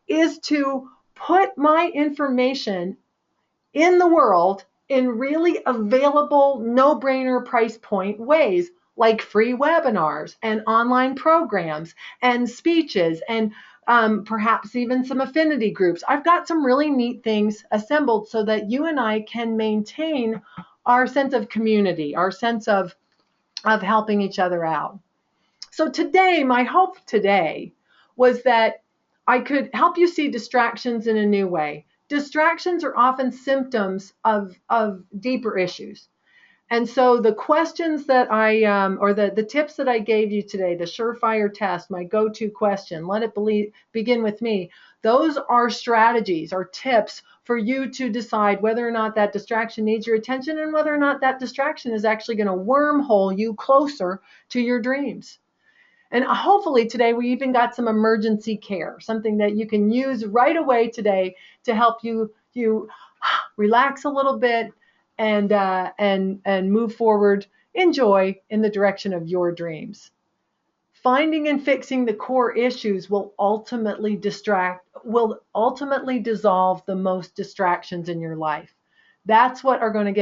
is to put my information in the world in really available, no-brainer price point ways, like free webinars and online programs and speeches and perhaps even some affinity groups. I've got some really neat things assembled so that you and I can maintain our sense of community, our sense of helping each other out. So today, my hope today was that I could help you see distractions in a new way. Distractions are often symptoms of deeper issues. And so the questions that or the tips that I gave you today, the surefire test, my go-to question, let it begin with me, those are strategies or tips for you to decide whether or not that distraction needs your attention and whether or not that distraction is actually going to wormhole you closer to your dreams. And hopefully today we even got some emergency care, something that you can use right away today to help you relax a little bit and move forward, enjoy in the direction of your dreams. Finding and fixing the core issues will ultimately dissolve the most distractions in your life. That's what will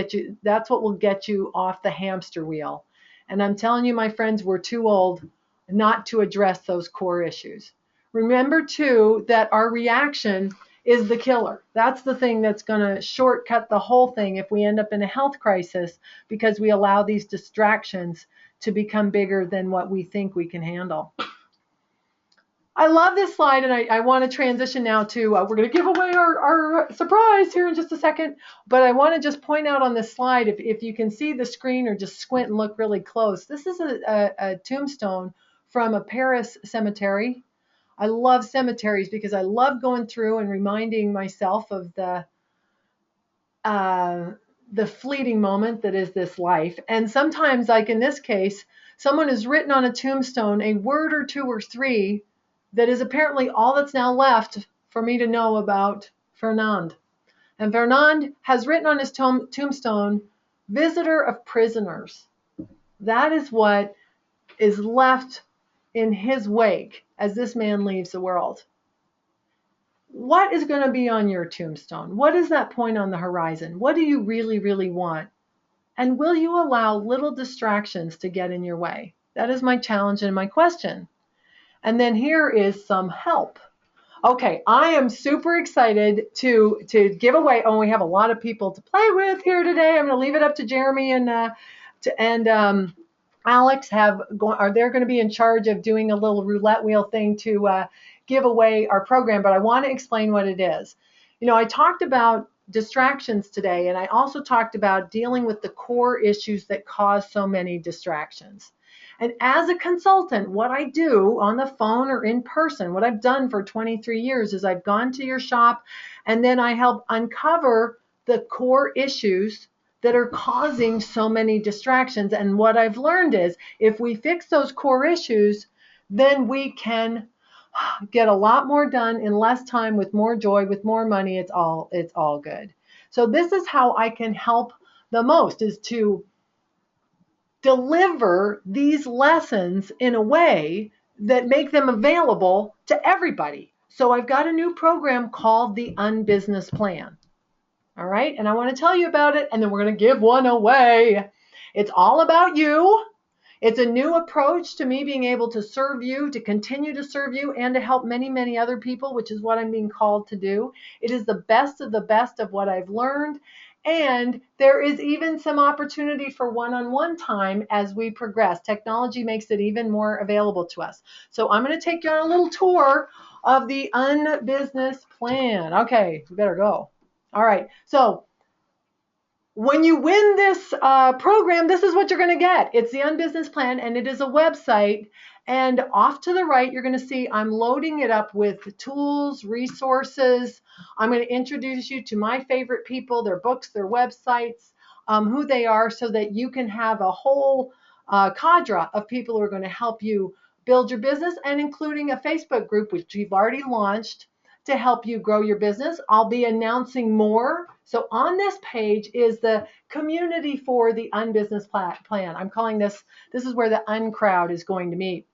get you off the hamster wheel. And I'm telling you, my friends, we're too old not to address those core issues. Remember too that our reaction is the killer. That's the thing that's going to shortcut the whole thing if we end up in a health crisis, because we allow these distractions to become bigger than what we think we can handle. I love this slide, and I want to transition now to, we're going to give away our surprise here in just a second, but I want to just point out on this slide, if you can see the screen or just squint and look really close, this is a tombstone from a Paris cemetery. I love cemeteries because I love going through and reminding myself of the fleeting moment that is this life. And sometimes, like in this case, someone has written on a tombstone a word or two or three that is apparently all that's now left for me to know about Fernand. And Fernand has written on his tombstone, visitor of prisoners. That is what is left in his wake as this man leaves the world. What is going to be on your tombstone? What is that point on the horizon? What do you really, really want? And will you allow little distractions to get in your way? That is my challenge and my question. And then here is some help. Okay, I am super excited to give away. Oh, we have a lot of people to play with here today. I'm going to leave it up to Jeremy and Alex. They're going to be in charge of doing a little roulette wheel thing to give away our program. But I want to explain what it is. You know, I talked about distractions today, and I also talked about dealing with the core issues that cause so many distractions. And as a consultant, what I do on the phone or in person, what I've done for 23 years is I've gone to your shop and then I help uncover the core issues that are causing so many distractions. And what I've learned is if we fix those core issues, then we can get a lot more done in less time, with more joy, with more money. It's all good. So this is how I can help the most, is to deliver these lessons in a way that make them available to everybody. So I've got a new program called the Unbusiness Plan. All right, and I want to tell you about it, and then we're going to give one away. It's all about you. It's a new approach to me being able to serve you, to continue to serve you, and to help many, many other people, which is what I'm being called to do. It is the best of what I've learned. And there is even some opportunity for one-on-one time as we progress. Technology makes it even more available to us. So I'm going to take you on a little tour of the Unbusiness Plan. Okay, we better go. All right, so when you win this program, this is what you're going to get. It's the Unbusiness Plan, and it is a website. And off to the right, you're going to see I'm loading it up with tools, resources. I'm going to introduce you to my favorite people, their books, their websites, who they are, so that you can have a whole cadre of people who are going to help you build your business, and including a Facebook group, which we've already launched, to help you grow your business. I'll be announcing more. So on this page is the community for the Unbusiness Plan. I'm calling this is where the uncrowd is going to meet.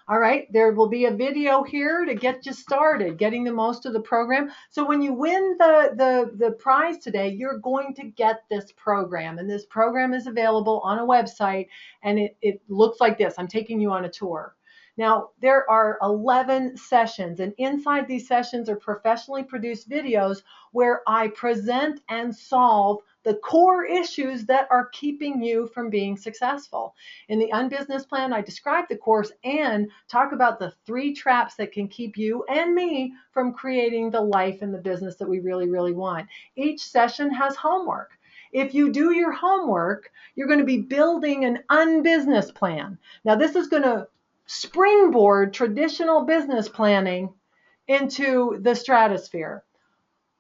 All right, there will be a video here to get you started, getting the most of the program. So when you win the prize today, you're going to get this program. And this program is available on a website, and it looks like this. I'm taking you on a tour. Now, there are 11 sessions, and inside these sessions are professionally produced videos where I present and solve the core issues that are keeping you from being successful. In the Unbusiness Plan, I describe the course and talk about the 3 traps that can keep you and me from creating the life and the business that we really, really want. Each session has homework. If you do your homework, you're going to be building an unbusiness plan. Now, this is going to springboard traditional business planning into the stratosphere.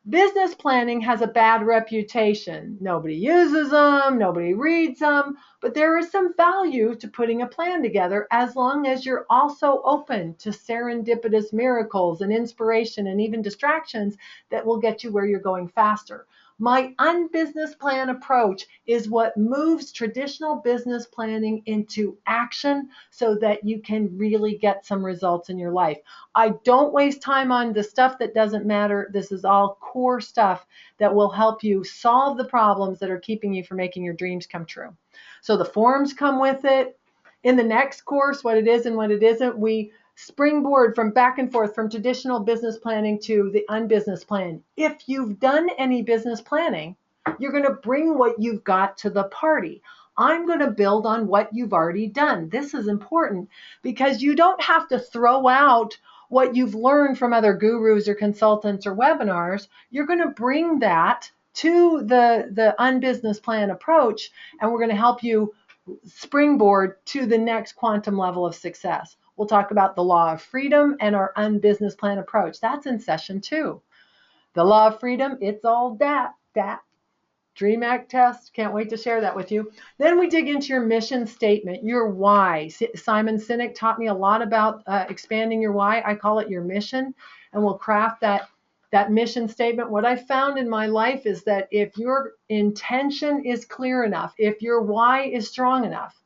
Business planning has a bad reputation. Nobody uses them, nobody reads them, but there is some value to putting a plan together as long as you're also open to serendipitous miracles and inspiration and even distractions that will get you where you're going faster. My Unbusiness Plan approach is what moves traditional business planning into action so that you can really get some results in your life. I don't waste time on the stuff that doesn't matter. This is all core stuff that will help you solve the problems that are keeping you from making your dreams come true. So the forms come with it. In the next course, what it is and what it isn't, we springboard from back and forth from traditional business planning to the unbusiness plan. If you've done any business planning, you're going to bring what you've got to the party. I'm going to build on what you've already done. This is important because you don't have to throw out what you've learned from other gurus or consultants or webinars. You're going to bring that to the unbusiness plan approach, and we're going to help you springboard to the next quantum level of success. We'll talk about the law of freedom and our unbusiness plan approach. That's in session 2. The law of freedom, it's all that. Dream Act test. Can't wait to share that with you. Then we dig into your mission statement, your why. Simon Sinek taught me a lot about expanding your why. I call it your mission, and we'll craft that mission statement. What I found in my life is that if your intention is clear enough, if your why is strong enough,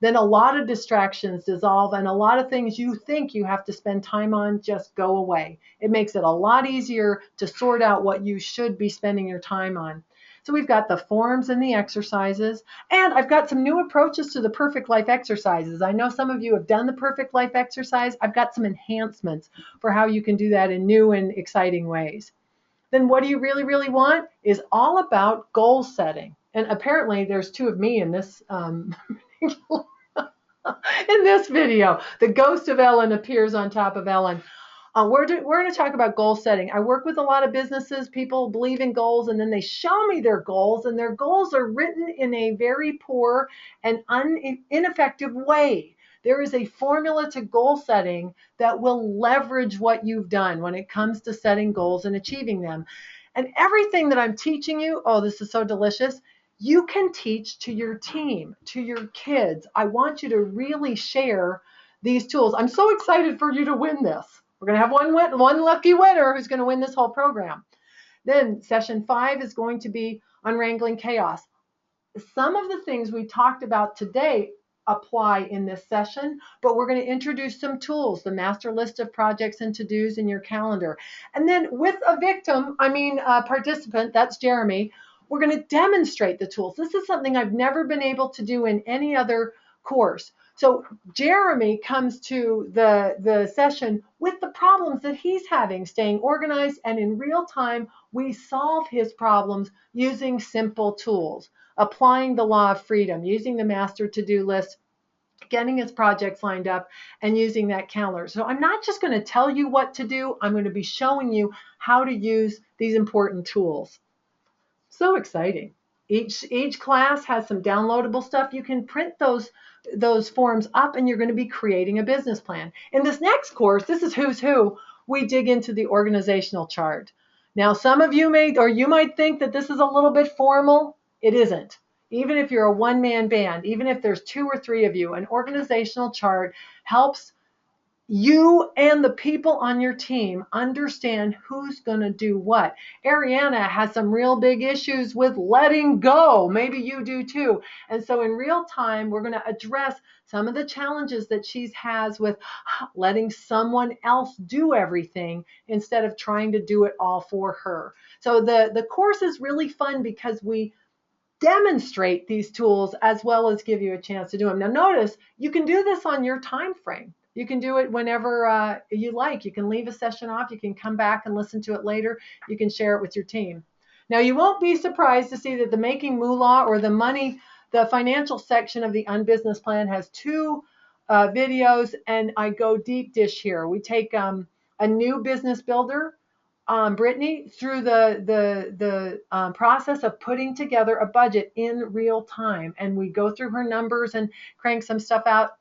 then a lot of distractions dissolve and a lot of things you think you have to spend time on just go away. It makes it a lot easier to sort out what you should be spending your time on. So we've got the forms and the exercises, and I've got some new approaches to the Perfect Life exercises. I know some of you have done the Perfect Life exercise. I've got some enhancements for how you can do that in new and exciting ways. Then what do you really, really want is all about goal setting. And apparently there's 2 of me in this in this video. The ghost of Ellen appears on top of Ellen. We're going to talk about goal setting. I work with a lot of businesses. People believe in goals, and then they show me their goals, and their goals are written in a very poor and ineffective way. There is a formula to goal setting that will leverage what you've done when it comes to setting goals and achieving them. And everything that I'm teaching you, oh, this is so delicious, you can teach to your team, to your kids. I want you to really share these tools. I'm so excited for you to win this. We're going to have one lucky winner who's going to win this whole program. Then session 5 is going to be on wrangling chaos. Some of the things we talked about today apply in this session, but we're going to introduce some tools, the master list of projects and to-dos in your calendar. And then with a participant, that's Jeremy, we're going to demonstrate the tools. This is something I've never been able to do in any other course. So Jeremy comes to the session with the problems that he's having, staying organized, and in real time, we solve his problems using simple tools, applying the law of freedom, using the master to-do list, getting his projects lined up, and using that calendar. So I'm not just going to tell you what to do, I'm going to be showing you how to use these important tools. So exciting. Each class has some downloadable stuff. You can print those forms up, and you're going to be creating a business plan. In this next course, this is Who's Who, we dig into the organizational chart. Now, some of you might think that this is a little bit formal. It isn't. Even if you're a one-man band, even if there's 2 or 3 of you, an organizational chart helps you and the people on your team understand who's going to do what. Ariana has some real big issues with letting go. Maybe you do too. And so in real time, we're going to address some of the challenges that she has with letting someone else do everything instead of trying to do it all for her. So the course is really fun because we demonstrate these tools as well as give you a chance to do them. Now notice, you can do this on your time frame. You can do it whenever you like. You can leave a session off. You can come back and listen to it later. You can share it with your team. Now, you won't be surprised to see that the Making Moolah or the financial section of the Unbusiness Plan has 2 videos, and I go deep dish here. We take a new business builder, Brittany, through the process of putting together a budget in real time, and we go through her numbers and crank some stuff out.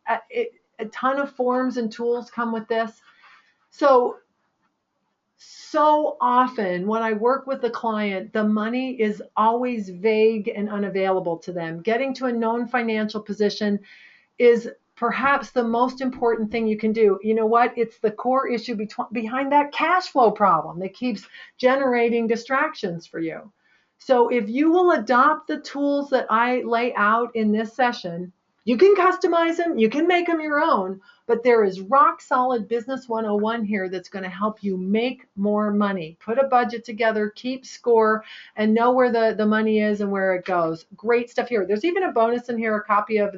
A ton of forms and tools come with this. So often when I work with the client, the money is always vague and unavailable to them. Getting to a known financial position is perhaps the most important thing you can do. You know what? It's the core issue behind that cash flow problem that keeps generating distractions for you. So if you will adopt the tools that I lay out in this session, you can customize them, you can make them your own, but there is rock solid business 101 here that's going to help you make more money. Put a budget together, keep score, and know where the money is and where it goes. Great stuff here. There's even a bonus in here, a copy of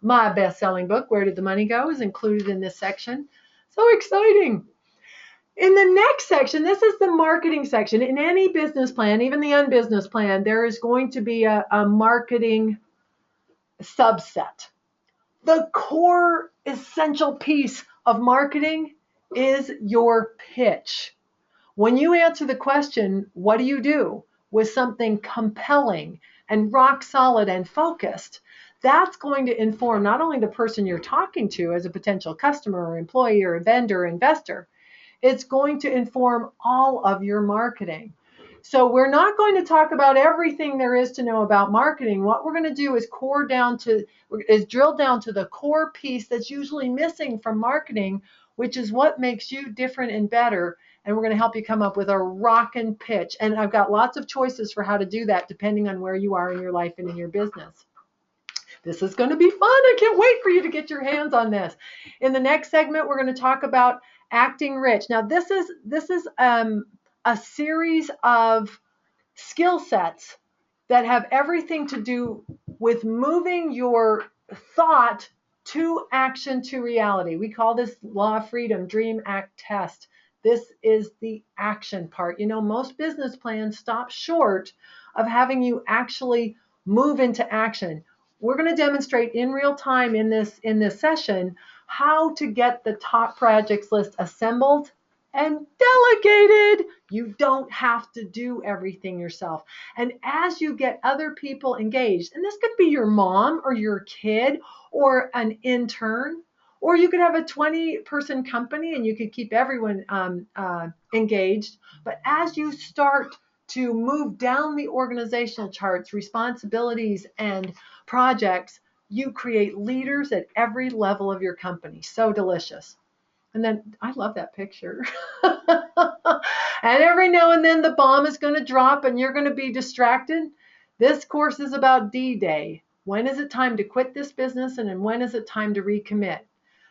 my best-selling book, Where Did the Money Go, is included in this section. So exciting. In the next section, this is the marketing section. In any business plan, even the unbusiness plan, there is going to be a marketing subset. The core essential piece of marketing is your pitch. When you answer the question, what do you do, with something compelling and rock solid and focused, that's going to inform not only the person you're talking to as a potential customer or employee or vendor or investor, it's going to inform all of your marketing. So we're not going to talk about everything there is to know about marketing. What we're going to do is drill down to the core piece that's usually missing from marketing, which is what makes you different and better. And we're going to help you come up with a rockin' pitch. And I've got lots of choices for how to do that depending on where you are in your life and in your business. This is going to be fun. I can't wait for you to get your hands on this. In the next segment, we're going to talk about acting rich. Now, this is a series of skill sets that have everything to do with moving your thought to action, to reality. We call this law of freedom, dream, act, test. This is the action part. You know, most business plans stop short of having you actually move into action. We're going to demonstrate in real time in this session how to get the top projects list assembled and delegated. You don't have to do everything yourself. And as you get other people engaged, and this could be your mom or your kid or an intern, or you could have a 20-person company and you could keep everyone engaged. But as you start to move down the organizational charts, responsibilities, and projects, you create leaders at every level of your company. So delicious. And then I love that picture. And every now and then the bomb is going to drop and you're going to be distracted. This course is about D-Day. When is it time to quit this business, and when is it time to recommit?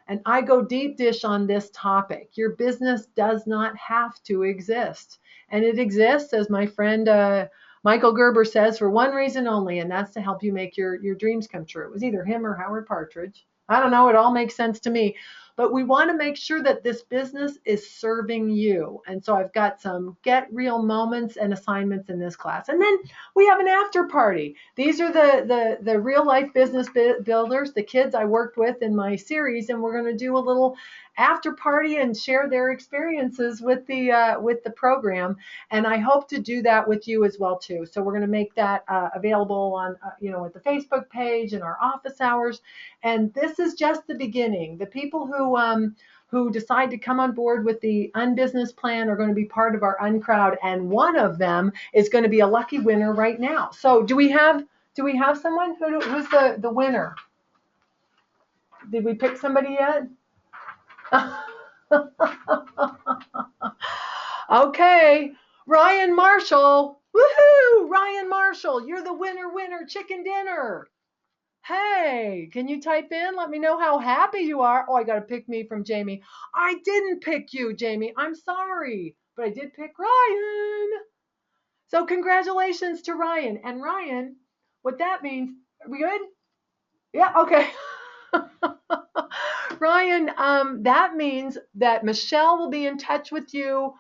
And I go deep dish on this topic. Your business does not have to exist. And it exists, as my friend Michael Gerber says, for one reason only, and that's to help you make your dreams come true. It was either him or Howard Partridge. I don't know. It all makes sense to me. But we want to make sure that this business is serving you. And so I've got some get real moments and assignments in this class. And then we have an after party. These are the real life business builders, the kids I worked with in my series, and we're going to do a little after party and share their experiences with the program. And I hope to do that with you as well too. So we're going to make that available on with the Facebook page and our office hours. And this is just the beginning. The people who decide to come on board with the Unbusiness Plan are going to be part of our Uncrowd, and one of them is going to be a lucky winner right now. So do we have someone who's the winner? Did we pick somebody yet? Okay, Ryan Marshall. Woohoo! Ryan Marshall, you're the winner, chicken dinner. Hey, can you type in? Let me know how happy you are. Oh, I got to pick me from Jamie. I didn't pick you, Jamie. I'm sorry, but I did pick Ryan. So congratulations to Ryan. And Ryan, what that means, are we good? Yeah, okay. Ryan, that means that Michelle will be in touch with you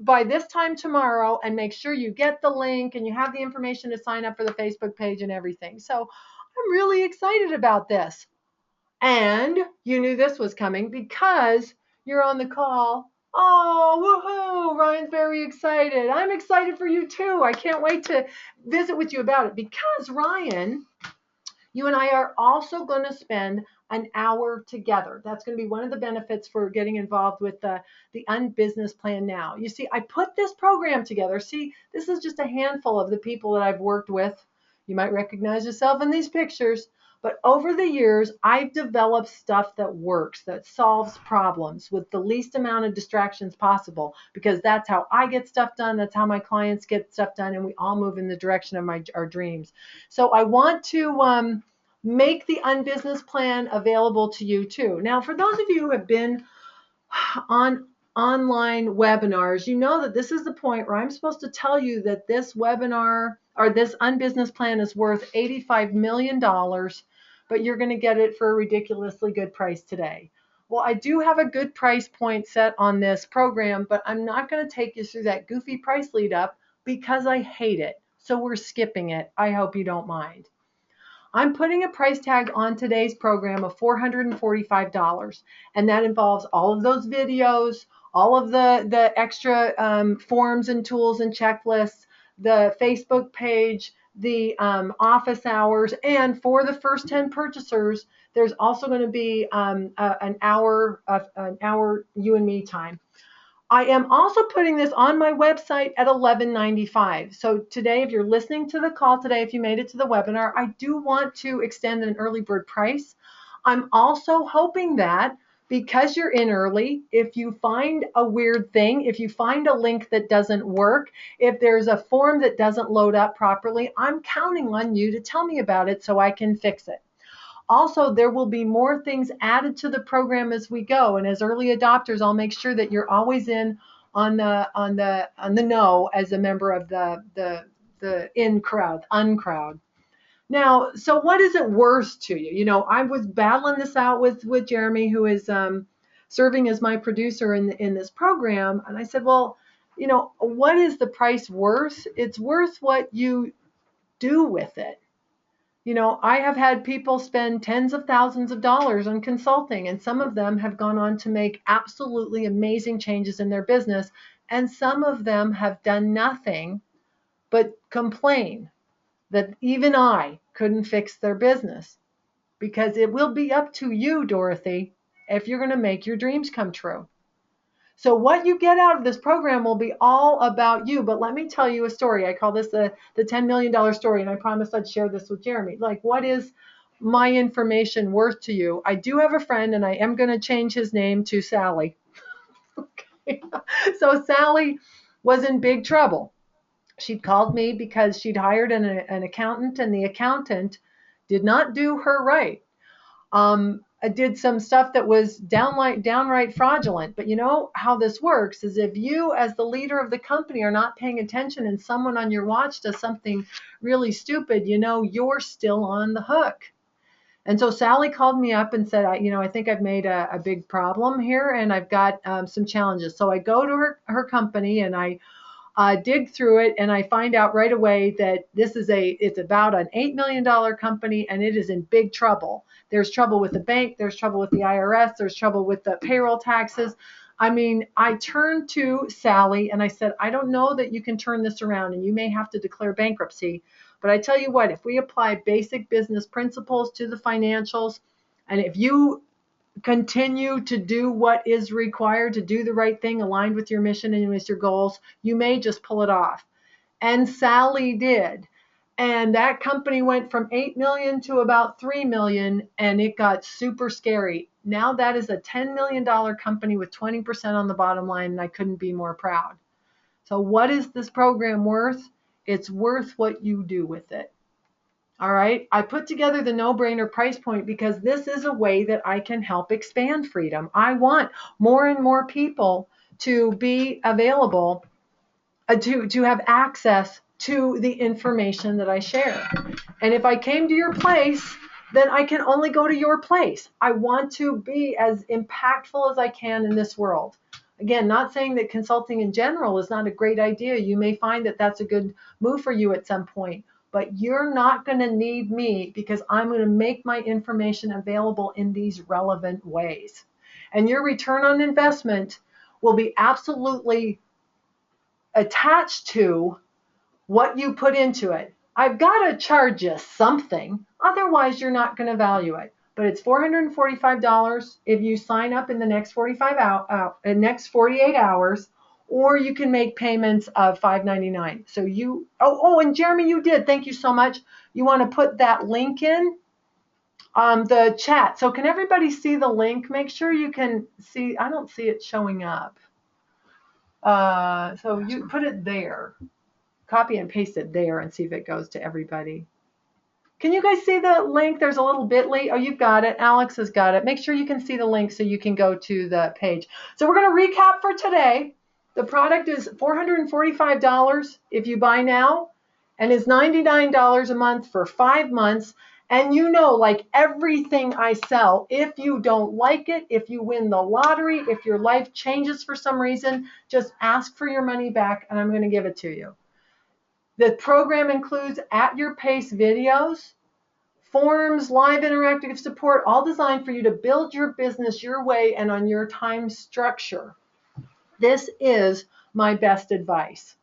by this time tomorrow, and make sure you get the link and you have the information to sign up for the Facebook page and everything. So I'm really excited about this. And you knew this was coming because you're on the call. Oh, woohoo! Ryan's very excited. I'm excited for you too. I can't wait to visit with you about it because Ryan, you and I are also going to spend an hour together. That's going to be one of the benefits for getting involved with the Unbusiness Plan Now. You see, I put this program together. See, this is just a handful of the people that I've worked with. You might recognize yourself in these pictures. But over the years, I've developed stuff that works, that solves problems with the least amount of distractions possible, because that's how I get stuff done. That's how my clients get stuff done. And we all move in the direction of our dreams. So I want to make the Unbusiness Plan available to you too. Now, for those of you who have been on online webinars, you know that this is the point where I'm supposed to tell you that this webinar or this Unbusiness Plan is worth $85 million, but you're going to get it for a ridiculously good price today. Well, I do have a good price point set on this program, but I'm not going to take you through that goofy price lead up because I hate it. So we're skipping it. I hope you don't mind. I'm putting a price tag on today's program of $445, and that involves all of those videos, all of the extra forms and tools and checklists, the Facebook page, the office hours, and for the first 10 purchasers, there's also going to be an hour you and me time. I am also putting this on my website at $11.95. So today, if you're listening to the call today, if you made it to the webinar, I do want to extend an early bird price. I'm also hoping that because you're in early, if you find a weird thing, if you find a link that doesn't work, if there's a form that doesn't load up properly, I'm counting on you to tell me about it so I can fix it. Also, there will be more things added to the program as we go, and as early adopters, I'll make sure that you're always in on the know as a member of the in crowd, uncrowd. Now, so what is it worth to you? You know, I was battling this out with Jeremy, who is serving as my producer in this program, and I said, well, you know, what is the price worth? It's worth what you do with it. You know, I have had people spend tens of thousands of dollars on consulting, and some of them have gone on to make absolutely amazing changes in their business, and some of them have done nothing but complain that even I couldn't fix their business. Because it will be up to you, Dorothy, if you're going to make your dreams come true. So what you get out of this program will be all about you. But let me tell you a story. I call this the $10 million story, and I promised I'd share this with Jeremy. Like, what is my information worth to you? I do have a friend, and I am going to change his name to Sally. Okay. So Sally was in big trouble. She'd called me because she'd hired an accountant, and the accountant did not do her right. I did some stuff that was downright fraudulent. But you know how this works is if you, as the leader of the company, are not paying attention and someone on your watch does something really stupid, you know, you're still on the hook. And so Sally called me up and said, I think I've made a big problem here and I've got some challenges. So I go to her company and I dig through it, and I find out right away that it's about an $8 million company, and it is in big trouble. There's trouble with the bank, there's trouble with the IRS, there's trouble with the payroll taxes. I mean, I turned to Sally and I said, I don't know that you can turn this around, and you may have to declare bankruptcy. But I tell you what, if we apply basic business principles to the financials, and if you continue to do what is required to do the right thing aligned with your mission and with your goals, you may just pull it off. And Sally did. And that company went from 8 million to about 3 million, and it got super scary. Now that is a $10 million company with 20% on the bottom line, and I couldn't be more proud. So what is this program worth? It's worth what you do with it. All right, I put together the no-brainer price point because this is a way that I can help expand freedom. I want more and more people to be available, to have access to the information that I share. And if I came to your place, then I can only go to your place. I want to be as impactful as I can in this world. Again, not saying that consulting in general is not a great idea. You may find that that's a good move for you at some point. But you're not going to need me because I'm going to make my information available in these relevant ways. And your return on investment will be absolutely attached to what you put into it. I've got to charge you something. Otherwise, you're not going to value it. But it's $445 if you sign up in the next 48 hours. Or you can make payments of $5.99. So and Jeremy, you did. Thank you so much. You want to put that link in the chat. So can everybody see the link? Make sure you can see. I don't see it showing up. So you put it there. Copy and paste it there and see if it goes to everybody. Can you guys see the link? There's a little bit.ly. Oh, you've got it. Alex has got it. Make sure you can see the link so you can go to the page. So we're going to recap for today. The product is $445 if you buy now, and is $99 a month for 5 months. And you know, like everything I sell, if you don't like it, if you win the lottery, if your life changes for some reason, just ask for your money back and I'm going to give it to you. The program includes at your pace videos, forums, live interactive support, all designed for you to build your business your way and on your time structure. This is my best advice.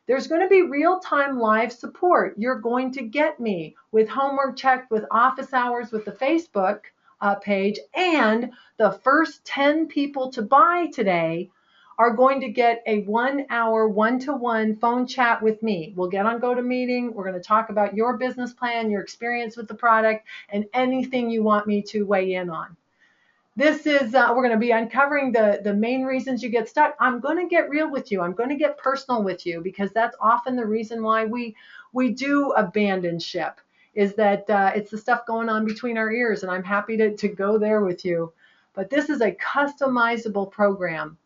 There's going to be real-time live support. You're going to get me with homework checked, with office hours, with the Facebook page, and the first 10 people to buy today are going to get a 1-hour one-to-one phone chat with me. We'll get on GoToMeeting. We're going to talk about your business plan, your experience with the product, and anything you want me to weigh in on. This is, we're going to be uncovering the main reasons you get stuck. I'm going to get real with you. I'm going to get personal with you because that's often the reason why we do abandon ship, is that it's the stuff going on between our ears, and I'm happy to go there with you. But this is a customizable program.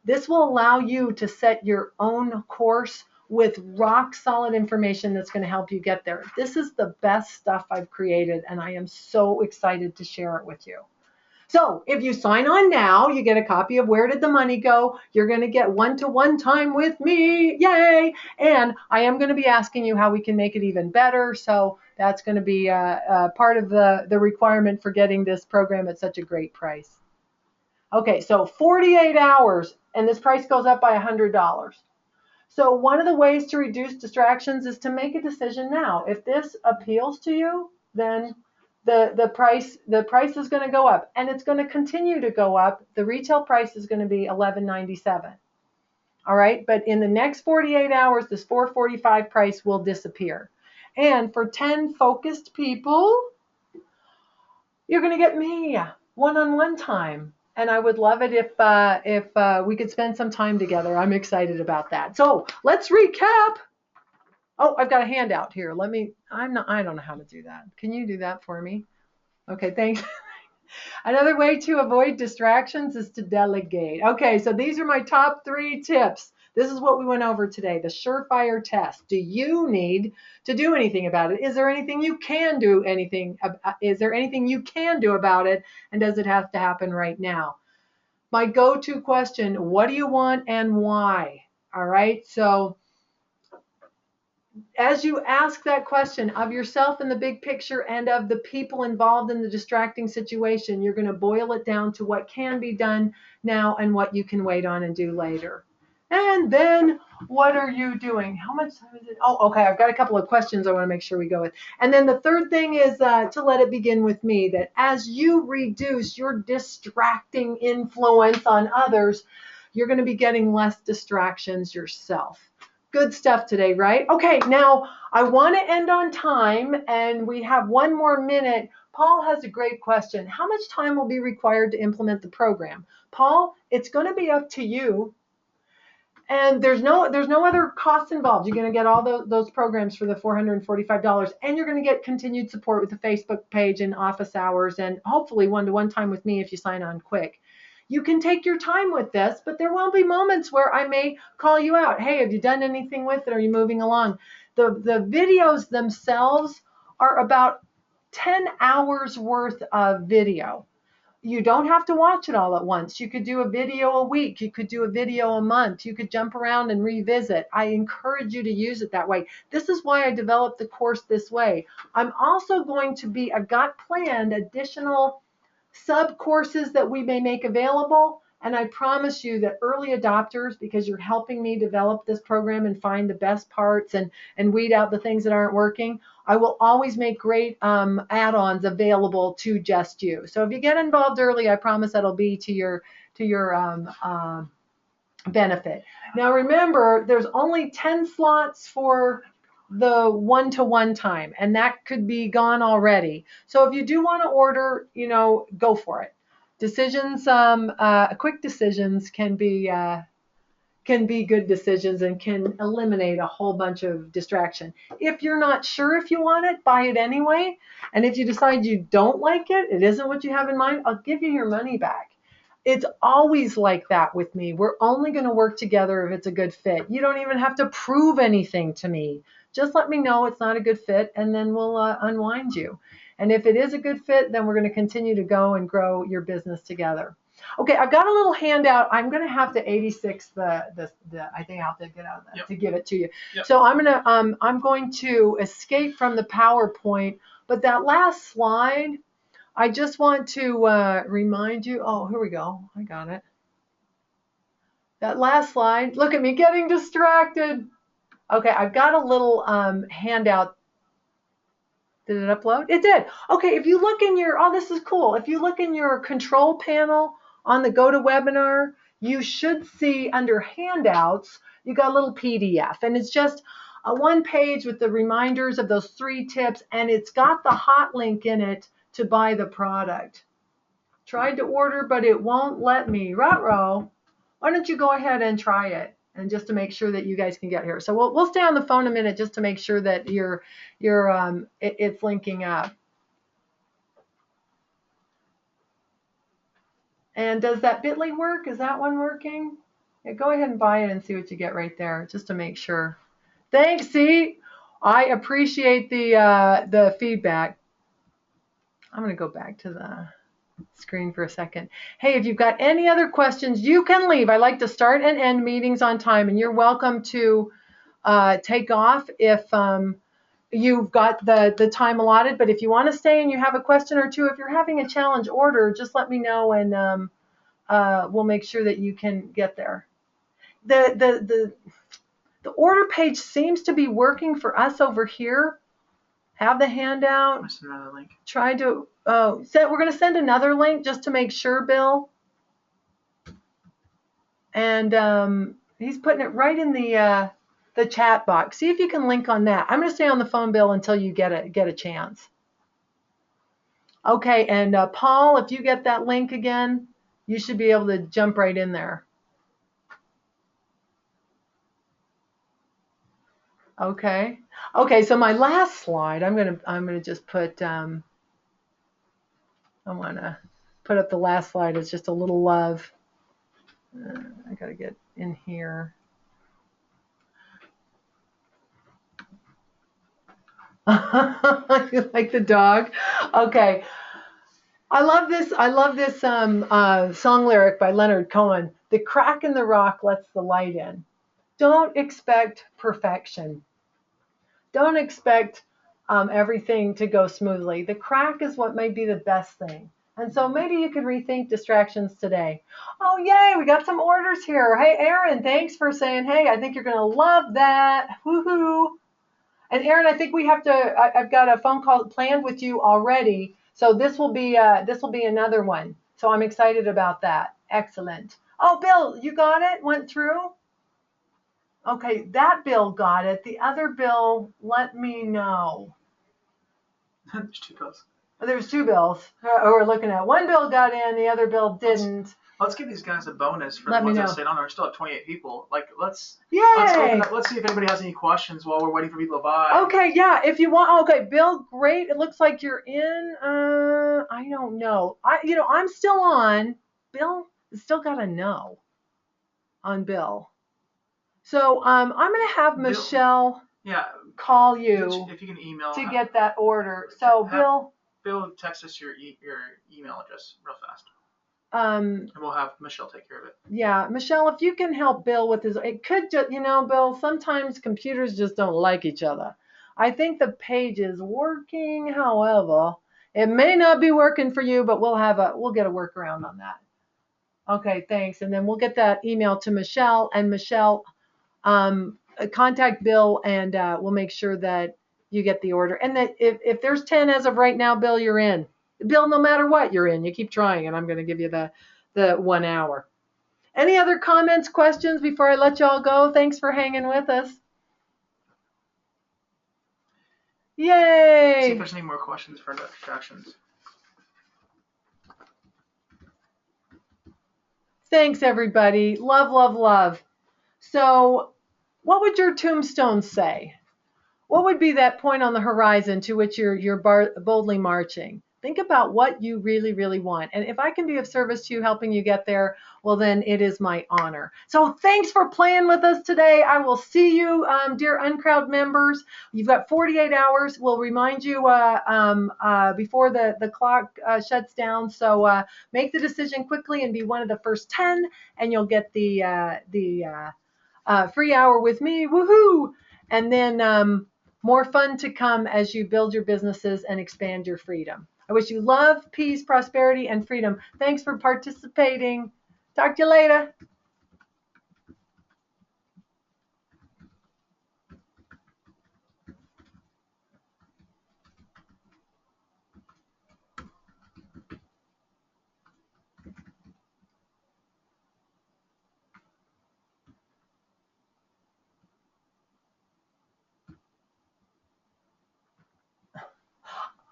This will allow you to set your own course with rock solid information that's going to help you get there. This is the best stuff I've created, and I am so excited to share it with you. So if you sign on now, you get a copy of Where Did the Money Go? You're going to get one-to-one time with me. Yay! And I am going to be asking you how we can make it even better. So that's going to be part of the requirement for getting this program at such a great price. Okay, so 48 hours, and this price goes up by $100. So one of the ways to reduce distractions is to make a decision now. If this appeals to you, then the price is going to go up, and it's going to continue to go up. The retail price is going to be $11.97. All right, but in the next 48 hours, this $445 price will disappear. And for 10 focused people, you're going to get me one-on-one time. And I would love it if we could spend some time together. I'm excited about that. So let's recap. Oh, I've got a handout here. I don't know how to do that. Can you do that for me? Okay, thanks. Another way to avoid distractions is to delegate. Okay, so these are my top 3 tips. This is what we went over today, the surefire test. Do you need to do anything about it? Is there anything you can do about it? And does it have to happen right now? My go-to question, what do you want and why? All right, so as you ask that question of yourself in the big picture and of the people involved in the distracting situation, you're going to boil it down to what can be done now and what you can wait on and do later. And then what are you doing? How much time is it? Oh, okay. I've got a couple of questions I want to make sure we go with. And then the third thing is to let it begin with me, that as you reduce your distracting influence on others, you're going to be getting less distractions yourself. Good stuff today, right? Okay, now I want to end on time, and we have one more minute. Paul has a great question. How much time will be required to implement the program? Paul, it's going to be up to you. And there's no other costs involved. You're going to get all those programs for the $445, and you're going to get continued support with the Facebook page and office hours, and hopefully one-to-one time with me if you sign on quick. You can take your time with this, but there will be moments where I may call you out. Hey, have you done anything with it? Are you moving along? The videos themselves are about 10 hours worth of video. You don't have to watch it all at once. You could do a video a week. You could do a video a month. You could jump around and revisit. I encourage you to use it that way. This is why I developed the course this way. I've got planned additional sub-courses that we may make available. And I promise you that early adopters, because you're helping me develop this program and find the best parts and weed out the things that aren't working, I will always make great add-ons available to just you. So if you get involved early, I promise that'll be to your benefit. Now remember, there's only 10 slots for the one-to-one time, and that could be gone already. So if you do want to order, go for it. Decisions, quick decisions can be good decisions and can eliminate a whole bunch of distraction. If you're not sure if you want it, buy it anyway. And if you decide you don't like it, it isn't what you have in mind, I'll give you your money back. It's always like that with me. We're only going to work together if it's a good fit. You don't even have to prove anything to me just let me know it's not a good fit, and then we'll unwind you. And if it is a good fit, then we're going to continue to go and grow your business together. Okay, I've got a little handout. I'm going to have to 86 the I think I'll have to get out of that to give it to you. Yep. So I'm going to escape from the PowerPoint, but that last slide, I just want to remind you. Oh, here we go. I got it. That last slide. Look at me getting distracted. Okay, I've got a little handout. Did it upload? It did. Okay, if you look in your, oh, this is cool. If you look in your control panel on the GoToWebinar, you should see under handouts, you got a little PDF, and it's just a one page with the reminders of those 3 tips, and it's got the hot link in it to buy the product. Tried to order, but it won't let me. Ruh-roh. Why don't you go ahead and try it, and just to make sure that you guys can get here. So we'll stay on the phone a minute just to make sure that it's linking up. And does that bit.ly work? Is that one working? Yeah, go ahead and buy it and see what you get right there, just to make sure. Thanks. See, I appreciate the feedback. I'm going to go back to the screen for a second. Hey, if you've got any other questions, you can leave. I like to start and end meetings on time, and you're welcome to take off if you've got the time allotted. But if you want to stay and you have a question or two, if you're having a challenge order, just let me know, and we'll make sure that you can get there. The order page seems to be working for us over here. Have the handout. Another link. Try to we're going to send another link just to make sure, Bill. And he's putting it right in the chat box. See if you can link on that. I'm going to stay on the phone, Bill, until you get a chance. Okay, and Paul, if you get that link again, you should be able to jump right in there. Okay. Okay, so my last slide, I'm gonna just put I want to put up the last slide. It's just a little love. I gotta get in here. You like the dog? Okay. I love this song lyric by Leonard Cohen. The crack in the rock lets the light in. Don't expect perfection. Don't expect everything to go smoothly. The crack is what might be the best thing. And so maybe you could rethink distractions today. Oh, yay, we got some orders here. Hey, Aaron, thanks for saying, hey, I think you're going to love that. Woohoo. And Aaron, I think we have to, I've got a phone call planned with you already. So this will be another one. So I'm excited about that. Excellent. Oh, Bill, you got it? Went through? Okay, that Bill got it. The other Bill, let me know. There's 2 bills. There's 2 bills we're looking at. One Bill got in, the other Bill didn't. Let's give these guys a bonus for the ones that stayed on. We're still at 28 people. Like, let's see if anybody has any questions while we're waiting for people to buy. Okay, yeah, if you want. Okay, Bill, great. It looks like you're in. I don't know. I'm still on. Bill still got a no on Bill. So I'm going to have Michelle call you if you can email to get that order. So Bill, text us your email address real fast. And we'll have Michelle take care of it. Yeah, Michelle, if you can help Bill with his, it could just, Bill, sometimes computers just don't like each other. I think the page is working, however, it may not be working for you, but we'll get a workaround on that. Okay, thanks. And then we'll get that email to Michelle, and Michelle, contact Bill, and we'll make sure that you get the order. And that if there's 10 as of right now, Bill, you're in. Bill, no matter what, you're in. You keep trying, and I'm going to give you the 1 hour. Any other comments, questions before I let y'all go? Thanks for hanging with us. Yay! See if there's any more questions for distractions. Thanks, everybody. Love, love, love. So what would your tombstone say? What would be that point on the horizon to which you're boldly marching? Think about what you really, really want. And if I can be of service to you, helping you get there, well, then it is my honor. So thanks for playing with us today. I will see you, dear Uncrowd members. You've got 48 hours. We'll remind you before the clock shuts down. So make the decision quickly and be one of the first 10, and you'll get the free hour with me. Woohoo! And then more fun to come as you build your businesses and expand your freedom. I wish you love, peace, prosperity, and freedom. Thanks for participating. Talk to you later.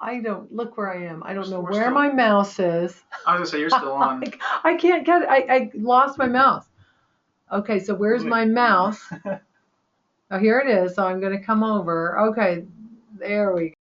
I don't look where I am. I don't know where my mouse is. I was gonna say you're still on. I can't get it. I lost my mouse. Okay, so where's my mouse? Oh, here it is. So I'm going to come over. Okay, there we go.